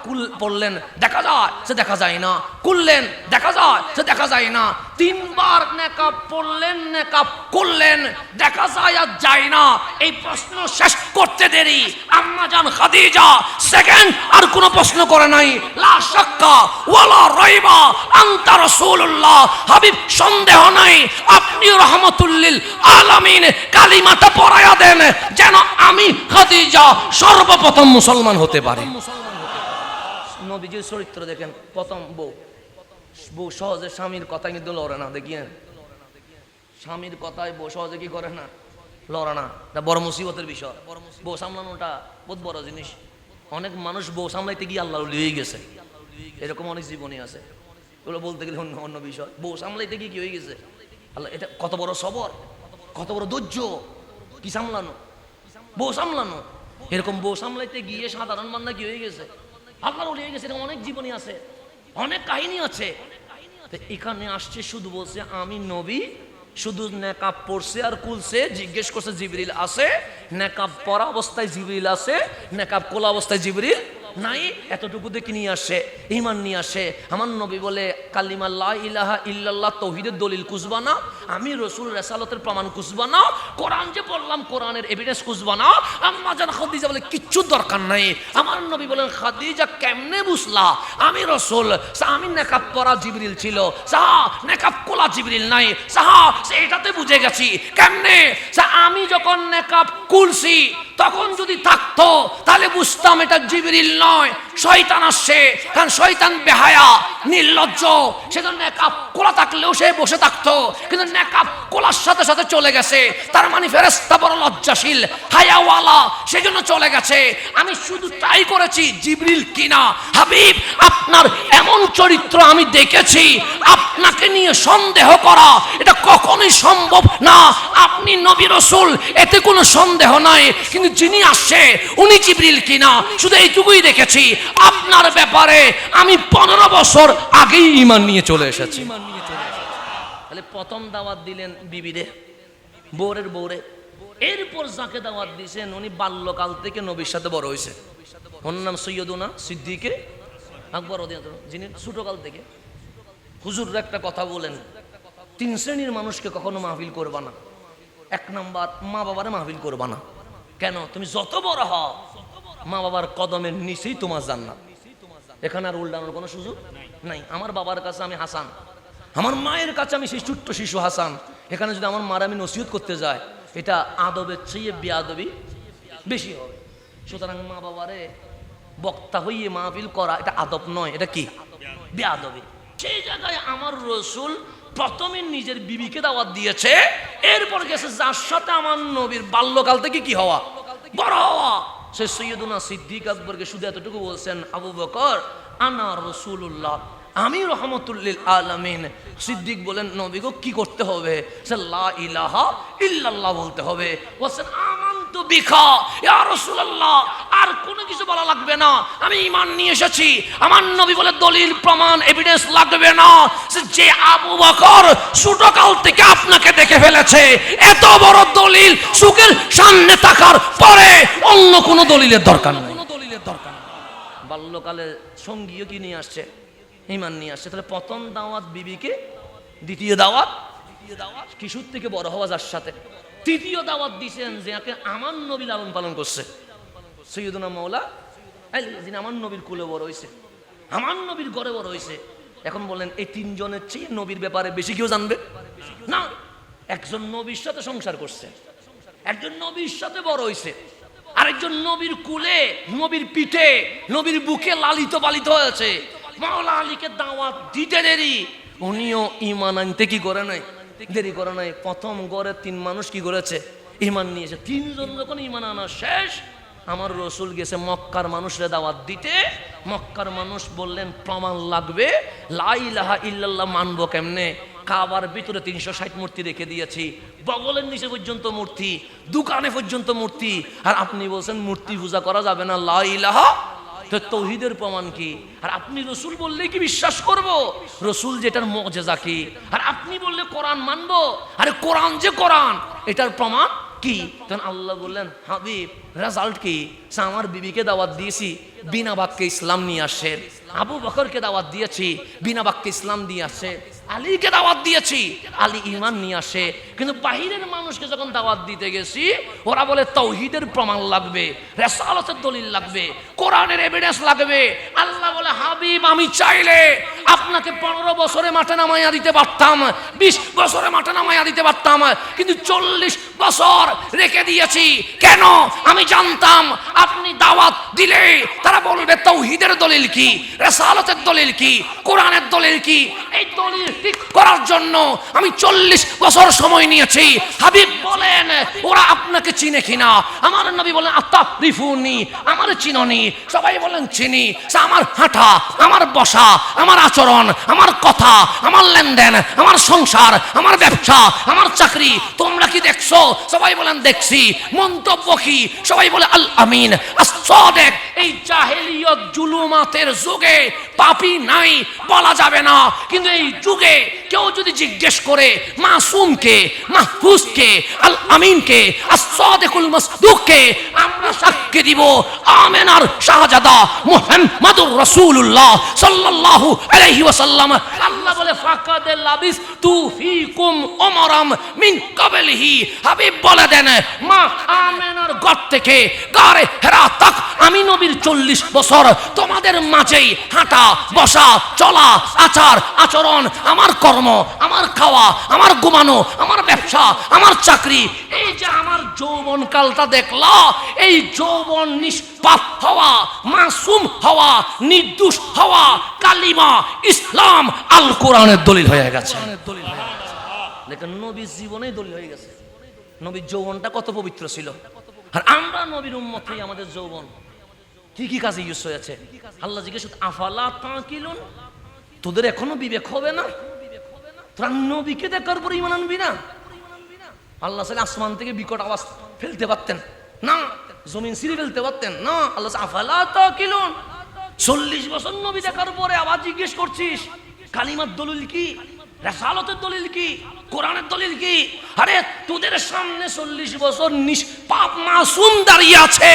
পড়লেন, দেখা যায়, সে দেখা যায় না। খুললেন, দেখা যায়, সে দেখা যায় না। তিনবার নেকাব পড়লেন, নেকাব খুললেন, দেখা যায় আর যায় না। এই প্রশ্ন শেষ করতে দেরি আম্মা জান খাদিজা সেকেন্ড আর কোনো প্রশ্ন করে নাই। লা শাক্কা ওয়ালা রাইবা আনতা রাসূলুল্লাহ, হাবিব সন্দেহ নাই আপনি রাহমাতুল লিল আলামিন। কালিমাটা পড়ায়া দেন যেন আমি খাদিজা সর্বপ্রথম মুসলমান হতে পারি। নবীজির চরিত্র দেখেন, প্রথম বউ সহজে স্বামীর কথায় কিন্তু লড়ে না। দেখিয়েন স্বামীর কথায় বউ সহজে কি করে না, লড়ে না। এটা বড় মুসিবতের বিষয়। বউ সামলানোটা বহুত বড় জিনিস। অনেক মানুষ বউ সামলাইতে গিয়ে আল্লাহ লিয়ে গেছে, এরকম অনেক জীবনী আছে। এগুলো বলতে গেলে অন্য বিষয়। বউ সামলাইতে গিয়ে কি হয়ে গেছে আল্লাহ, এটা কত বড় সবর, কত বড় ধৈর্য। কি সামলানো, বউ সামলানো। এরকম বউ সামলাইতে গিয়ে সাধারণ বান্দা কি হয়ে গেছে, আল্লাহ লিয়ে গেছে। এরকম অনেক জীবনী আছে, অনেক কাহিনী আছে। এখানে আসছে শুধু বলছে আমি নবী, শুধু নেকাব পড়ছে আর খুলছে। জিজ্ঞেস করছে জিবরিল আছে? নেকাব পরা অবস্থায় জিবরিল আছে, নেকাব খোলা অবস্থায় জিবরিল নাই। এতটুকু দেখে নিয়ে আসে, ঈমান নিয়ে আসে। আমার নবী বলে কালিমা লা ইলাহা ইল্লাল্লাহ তৌহিদের দলিল খুঁজবা না, আমি রসুল রেসালতের প্রমাণ খুঁজবা না, কোরআন যে বললাম কোরআনের এভিডেন্স খুঁজবা না। আম্মা জান খাদিজা বলে কিচ্ছু দরকার নাই। আমার নবী বলেন খাদিজা কেমনে বুঝলা আমি রসুল? আমি নেকাব পরা জিবরিল ছিল, নেকাব খোলা জিবরিল নাই। এটাতে বুঝে গেছি। কেমনে? আমি যখন নেকাব খুলছি তখন যদি থাকতো তাহলে বুঝতাম এটা জিবরিল নয়, শয়তান আসছে। কারণ শয়তান বেহায়া, নির্লজ্জ। সেজন্য নেকাব খোলা থাকলেও সে বসে থাকতো, কিন্তু নেকাব খোলার সাথে সাথে চলে গেছে। তার মানে ফেরেশতা বড় লজ্জাশীল, হায়াওয়ালা, সেজন্য চলে গেছে। আমি শুধু ট্রাই করেছি জিবরিল কিনা। হাবিব আপনার এমন চরিত্র আমি দেখেছি, আপনাকে নিয়ে সন্দেহ করা এটা কখনোই সম্ভব না। আপনি নবী রাসূল, এতে কোনো সন্দেহ নাই। কিন্তু যিনি আসছে উনি জিবরিল কিনা শুধু এইটুকুই দেখেছি। আপনার ব্যাপারে আমি 15 বছর আগেই ঈমান নিয়ে চলে এসেছি। তাহলে প্রথম দাওয়াত দিলেন বিবিরে, বউরের বউরে। এরপর যাকে দাওয়াত দিয়েছেন উনি বাল্যকাল থেকে নবীর সাথে বড় হয়েছে। ওর নাম সৈয়দুনা সিদ্দিকে আকবর, যিনি ছোটকাল থেকে। হুজুর একটা কথা বলেন, 3 শ্রেণীর মানুষকে কখনো মাহফিল করবা না। 1 নাম্বার, মা বাবারে মাহফিল করবা না। কেন? তুমি যত বড় হও মা বাবার কদমের নিচেই তোমার জান্নাত। এখানে আর উল্টানোর কোনো সুযোগ নাই। আমার বাবার কাছে আমি হাসান, আমার মায়ের কাছে আমি সেই ছোট্ট শিশু হাসান। এখানে যদি আমার মার আমি নসিহত করতে যাই, এটা আদবের চেয়ে বেয়াদবি বেশি হবে। সুতরাং মা বাবারে বক্তা হইয়ে মাহফিল করা এটা আদব নয়, এটা কি? বেয়াদবি। সেই জায়গায় আমার রসুল প্রথমে নিজের বিবিকে দাওয়াত দিয়েছে, এরপর গেছে যার সাথে আমার নবীর বাল্যকাল থেকে কি হওয়া, বড় হওয়া। সে সৈয়দুনা সিদ্দিক আকবরকে শুধু এতটুকু বলছেন, আবু বকর আনা রাসূলুল্লাহ, আমি রহমতুল লিল আলামিন। সিদ্দিক বলেন নবী গো কি করতে হবে? সে লা ইলাহা ইল্লাল্লাহ বলতে হবে। বলছেন আমানতু বিকা ইয়া রাসূলুল্লাহ, আর কোনো কিছু বলা লাগবে না, আমি ঈমান নিয়ে এসেছি। আমার নবী বলে দলিল প্রমাণ এভিডেন্স লাগবে না। যে আবু বকর ছোটকাল থেকে আপনাকে দেখে ফেলেছে, এত বড় দলিল সুখের সামনে থাকার পরে অন্য কোনো দলিলের দরকার নেই। বাল্যকালে সঙ্গীও কি নিয়ে আসছে? ঈমান নিয়ে আসছে। তাহলে প্রথম দাওয়াত বিবিকে, দ্বিতীয় দাওয়াত কিশোর থেকে বড় হওয়া যার সাথে, তৃতীয় দাওয়াত দিয়েছেন যাকে আমার নবী লালন পালন করছে, সৈয়দুনা মাওলা আলী, যিনি আমার নবীর কুলে বড় হয়েছে, আমার নবীর ঘরে বড় হয়েছে। এখন বলেন এই 3 জনের চেয়ে নবীর ব্যাপারে বেশি কেউ জানবে না? একজন নবীর সাথে সংসার করছে, একজন নবীর সাথে বড় হয়েছে, আরেকজন নবীর কুলে, নবীর পিঠে, নবীর বুকে লালিত পালিত হয়েছে। মাওলা আলীকে দাওয়াত দিতে দেরি, উনিও ঈমান আনতে কি করে নাই, দেরি করে নাই। প্রথম গড়ে 3 মানুষ কি করেছে? ঈমান নিয়েছে। তিনজন যখন ঈমান আনা শেষ, আমার রসুল গেছে মক্কার মানুষরে দাওয়াত দিতে। মক্কার মানুষ বললেন প্রমাণ লাগবে, লা ইলাহা ইল্লাল্লাহ মানবো কেমনে? কাবার ভিতরে 360 মূর্তি রেখে দিয়েছি, বগলের নিচে পর্যন্ত মূর্তি, দোকানে পর্যন্ত মূর্তি, আর আপনি বলছেন মূর্তি পূজা করা যাবে না, লা ইলাহা। তো তৌহিদের প্রমাণ কি? আর আপনি রসুল বললেই কি বিশ্বাস করব? রসুল যেটার মুজিজা কি? আর আপনি বললে কোরআন মানবো। আরে কোরআন যে কোরআন, এটার প্রমাণ কি? তখন আল্লাহ বললেন হাবিব রেজাল্ট কি? আমার বিবিকে দাওয়াত দিয়েছি, বিনা বাক্যে ইসলাম নিয়ে আসে। আবু বকরকে দাওয়াত দিয়েছি, বিনা বাক্যে ইসলাম দিয়ে আসে। আলীকে দাওয়াত দিয়েছি, আলী ঈমান নিয়ে আসে। কিন্তু বাহিরের মানুষকে যখন দাওয়াত দিতে গেছি, ওরা বলে তাওহীদের প্রমাণ লাগবে, রিসালাতের দলিল লাগবে, কোরআনের এভিডেন্স লাগবে। আল্লাহ বলে হাবিব আমি চাইলে আপনাকে 15 বছরে মাঠে নামাইয়া দিতে পারতাম, 20 বছরে মাঠে নামাইয়া দিতে পারতাম, কিন্তু 40 বছর রেখে দিয়েছি। কেন? আমি জানতাম আপনি দাওয়াত দিলে তারা বলবে তাওহীদের দলিল কি, রিসালাতের দলিল কি, কোরআনের দলিল কি। এই দলিল ঠিক করার জন্য আমি 40 বছর সময় নিয়েছি। হাবিব বলেন ওরা আপনাকে চিনে কিনা? আমার নবী বলেন আতারিফুনি, আমার চিননি? সবাই বলেন চিনি। আমার হাঁটা, আমার বসা, আমার আচরণ, আমার কথা, আমার লেনদেন, আমার সংসার, আমার ব্যবসা, আমার চাকরি তোমরা কি দেখছো? সবাই বলেন দেখছি। মন্তব্য কি? সবাই বলে আল আমিন আস-সাদিক। এই জাহেলিয়ত জুলুমাতের যুগে পাপী নাই বলা যাবে না, কিন্তু এই যুগে কেউ যদি জিজ্ঞেস করে মাসুমকে, মাহফুজকে, আল আমিনকে, আস-সাদিকুল মাসদুককে, আমরা সাক্ষ্য দিব আমিনার শাহজাদা মুহাম্মাদুর রাসূলুল্লাহ সাল্লাল্লাহু আলাইহি ওয়াসাল্লাম। আল্লাহ বলে ফাকাদ লাবিস তু ফিকুম উমরাম মিন ক্বাবলিহি। হাবিব বলে দেন মা আমিনার ঘর থেকে গারে হেরা তক আমি নবীর 40 বছর তোমাদের মাঝেই হাঁটা, বসা, চলা, আচার আচরণ, আমার কর্ম, আমার খাওয়া, আমার ঘুমানো, আমার ব্যবসা, আমার চাকরি, এই যে আমার যৌবন কালটা দেখলা, এই যৌবন নিষ্পাপ হওয়া, মাসুম হওয়া, নির্দোষ হওয়া, কালিমা ইসলাম আল কোরআনের দলিল হয়ে গেছে। দেখেন নবীর জীবনেই দলিল হয়ে গেছে। নবীর যৌবনটা কত পবিত্র ছিল। আর আমরা নবীর উম্মতেই আমাদের যৌবন কি কি কাজে ইউজ হয়েছে। আল্লাহ জিজ্ঞেস আফালা তাকিলুন, তোদের এখনো বিবেক হবে না? তোরা নবীকে দেখার পর ঈমান আনবি না? আল্লাহ সালে আসমান থেকে বিকট আওয়াজ ফেলতে পারতেন না, জমিন ছিঁড়ে ফেলতে পারতেন না। আল্লাহ আফালা তাকিলুন, 40 বছর নবী দেখার পরে আবার জিজ্ঞেস করছিস কালিমার দলিল কি, রিসালাতের দলিল কি, কোরআনের দলিল কি? আরে তোদের সামনে 40 বছর নিষ্পাপ মাসুম দাঁড়িয়ে আছে,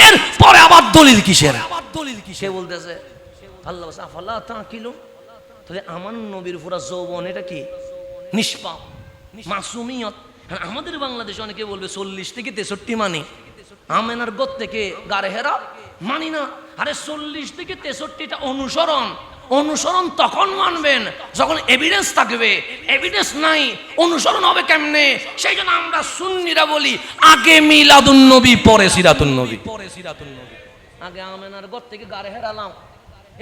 এর পরে আবার দলিল কিসের? আবার দলিল কিসে বলতেছে? আল্লাহ বলে আফালা তাকিলুন, তাহলে আমার নবীর পুরা যৌবন এটা কি? নিষ্পাপ, মাসুমিয়ত। আমাদের বাংলাদেশে অনেকে বলবে 40 থেকে 63 মানি, আমেনার গোত থেকে গারে হেরা মানি না। আরে 40 থেকে 63টা অনুসরণ। অনুসরণ তখন মানবেন যখন এভিডেন্স থাকবে। এভিডেন্স নাই, অনুসরণ হবে কেমনে? সেই জন্য আমরা সুন্নিরা বলি আগে মিলাদুন নবী পরে সিরাতুন নবী। আগে আমেনার ঘর থেকে গারে হেরালাম,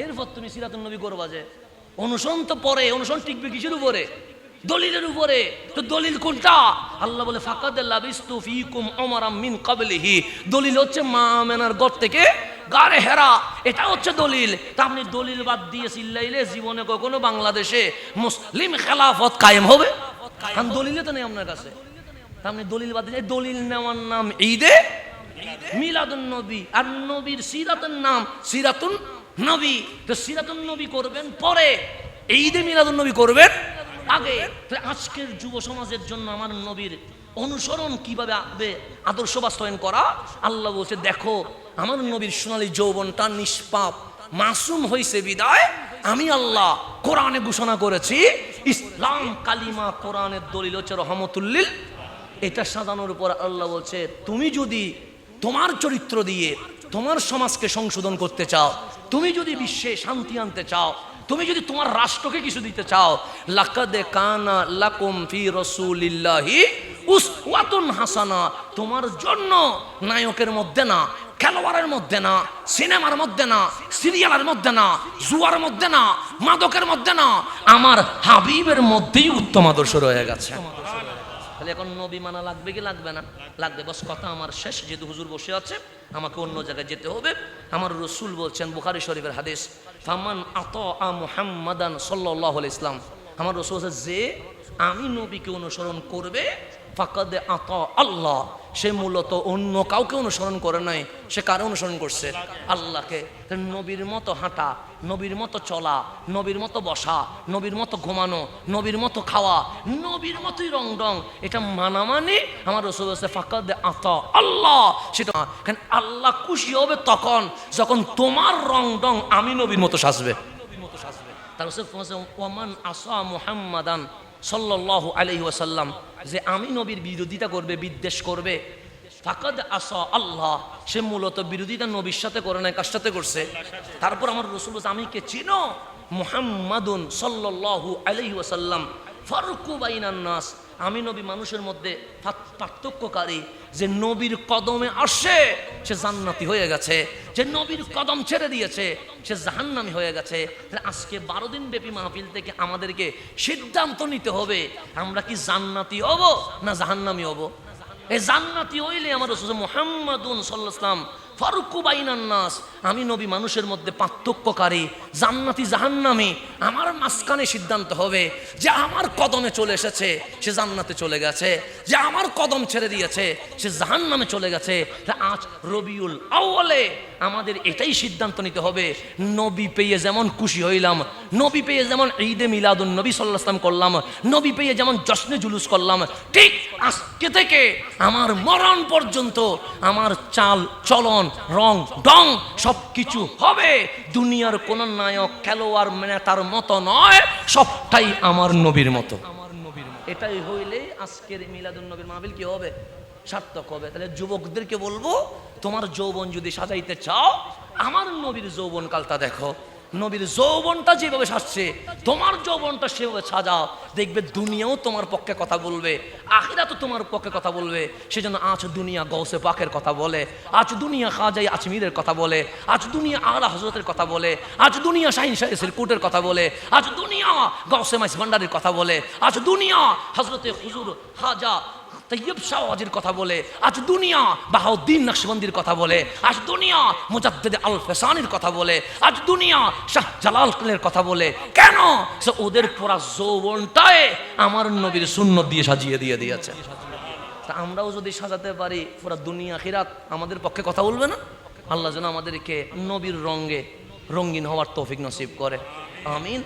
এরপর তুমি সিরাতুন নবী করবা। যে অনুসরণ তো পরে, অনুসরণ টিকবে কিসের উপরে? দলিলের উপরে। তো দলিল কোনটা? আল্লাহ বলে ফাকাদ লাবিস্তু ফিকুম উমরাম মিন ক্বাবলিহি। দলিল হচ্ছে মা আমেনার ঘর থেকে গারে হেরা, এটা হচ্ছে দলিল। তা আপনি দলিল বাদ দিয়ে চিল্লাইলে জীবনে কখনো বাংলাদেশে মুসলিম খেলাফত কায়েম হবে? কারণ দলিলে তো নেই আপনার কাছে। তা আপনি দলিল বাদ দিয়ে, দলিল নেওয়ার নাম ঈদে মিলাদুন নবী, আর নবীর সিরাতের নাম সিরাতুন নবী। তো সিরাতুন নবী করবেন পরে, ঈদে মিলাদুন নবী করবেন আগে। আজকের যুব সমাজের জন্য আমার নবীর অনুসরণ কিভাবে আদর্শ বাস্তবায়ন করা, আল্লাহ বলছে দেখো আমার নবীর সোনালী যৌবনটা নিষ্পাপ মাসুম হয়েছে বিদায় আমি আল্লাহ কোরআনে ঘোষণা করেছি ইসলাম কালিমা কোরআনের দলিল হচ্ছে রহমতুল্লিল। এটা সাজানোর উপর আল্লাহ বলছে তুমি যদি তোমার চরিত্র দিয়ে তোমার সমাজকে সংশোধন করতে চাও, তুমি যদি বিশ্বে শান্তি আনতে চাও, তুমি যদি তোমার রাষ্ট্রকে কিছু দিতে চাও, লাকাদ কানা লাকুম ফি রাসূলিল্লাহি উসওয়াতুন হাসানা। তোমার জন্য নায়কের মধ্যে না, খেলোয়াড়ের মধ্যে না, সিনেমার মধ্যে না, সিরিয়ালের মধ্যে না, জুয়ার মধ্যে না, মাদকের মধ্যে না, আমার হাবিবের মধ্যেই উত্তম আদর্শ রয়ে গেছে। তাহলে এখন নবী মানা লাগবে কি লাগবে না? লাগবে। বস কথা আমার শেষ, যেহেতু হুজুর বসে আছে আমাকে অন্য জায়গায় যেতে হবে। আমার রসুল বলছেন, বুখারী শরীফের হাদিস, ফামান আতা মুহাম্মাদান সাল্লাল্লাহু আলাইহি ইসলাম, আমার রসুল বলছে যে আমি নবীকে অনুসরণ করবে, ফাকাদ আতা আল্লাহ, সে মূলত অন্য কাউকে অনুসরণ করে নাই, সে কারে অনুসরণ করছে? আল্লাহকে। নবীর মতো হাঁটা, নবীর মতো চলা, নবীর মতো বসা, নবীর মতো ঘুমানো, নবীর মতো খাওয়া, নবীর মতোই রং ডং, এটা মানা মানে আমার রসুল বলছে ফাকাদ আতা আল্লাহ। সেটা কারণ আল্লাহ খুশি হবে তখন যখন তোমার রং ডং আমি নবীর মতো সাজবে। তার ওয়ামান আসা মুহাম্মাদান সাল্লাল্লাহু আলাইহি ওয়াসাল্লাম, যে আমি নবীর বিরোধিতা করবে, বিদ্বেষ করবে, ফাকাদ আসা আল্লাহ, সে মূলত বিরোধিতা নবীর সাথে করে নাই, কার সাথে করছে? তারপর আমার রাসূল বলছে আমি কে চিনো? মুহাম্মাদুন সাল্লাল্লাহু আলাইহি ওয়াসাল্লাম ফারকু বাইনান নাস, আমি নবী মানুষের মধ্যে পার্থক্যকারী। যে নবীর কদমে আসে সে জান্নাতি হয়ে গেছে, যে নবীর কদম ছেড়ে দিয়েছে সে জাহান্নামী হয়ে গেছে। আজকে 12 দিন ব্যাপী মাহফিল থেকে আমাদেরকে সিদ্ধান্ত নিতে হবে, আমরা কি জান্নাতি হব না জাহান্নামী হব? এই জান্নাতি হইলে আমার রাসূল মুহাম্মাদুন সাল্লাল্লাহু আলাইহি ওয়াসাল্লাম ফারুকু বাইনান নাস, আমি নবী মানুষের মধ্যে পার্থক্যকারী, জান্নাতি জাহান্নামী আমার মাঝখানে সিদ্ধান্ত হবে। যে আমার কদমে চলে এসেছে সে জান্নাতে চলে গেছে, যে আমার কদম ছেড়ে দিয়েছে সে জাহান্নামে চলে গেছে। আজ রবিউল আউয়ালে আমাদের এটাই সিদ্ধান্ত নিতে হবে, নবী পেয়ে যেমন খুশি হইলাম, নবী পেয়ে যেমন ঈদে মিলাদুন নবী সাল্লাল্লাহু আলাইহি ওয়াসাল্লাম করলাম, নবী পেয়ে যেমন জশ্নে জুলুস করলাম, ঠিক আজকে থেকে আমার মরণ পর্যন্ত আমার চাল চলন রং ডং সব কিছু হবে দুনিয়ার কোন নায়ক খেলোয়াড় নেতার মতো নয়, সবটাই আমার নবীর মতো। এটাই হইলে আজকের মিলাদুন নবীর মাহফিল কি হবে? সার্থক হবে। তাহলে যুবকদেরকে বলবো, তোমার যৌবন যদি সাজাইতে চাও আমার নবীর যৌবন কালটা দেখো, নবীর যৌবনটা যেভাবে সাজছে তোমার যৌবনটা সেভাবে সাজাও, দেখবে দুনিয়াও তোমার পক্ষে কথা বলবে, আখিরাতও তোমার পক্ষে কথা বলবে। সেজন্য আজ দুনিয়া গৌসে পাকের কথা বলে, আজ দুনিয়া খাজাই আজমিরের কথা বলে, আজ দুনিয়া আলা হযরতের কথা বলে, আজ দুনিয়া শাহিন শাহ সিরকুটের কথা বলে, আজ দুনিয়া গৌসে মাইজ ভান্ডারের কথা বলে, আজ দুনিয়া হযরতে হুজুর খাজা তৈয়ব শাহ ওয়াজির কথা বলে, আজ দুনিয়া বাহাউদ্দিন নকশবন্দির কথা বলে, আজ দুনিয়া মুজাদ্দিদ আল ফেসানির কথা বলে, আজ দুনিয়া শাহ জালালের কথা বলে। কেন? সে ওদের পুরা যৌবনটায় আমার নবীর সুন্নত দিয়ে সাজিয়ে দিয়ে দিয়েছে। তা আমরাও যদি সাজাতে পারি পুরা দুনিয়া আখিরাত আমাদের পক্ষে কথা বলবে না? আল্লাহ যেন আমাদেরকে নবীর রঙে রঙিন হওয়ার তৌফিক নসিব করে, আমিন।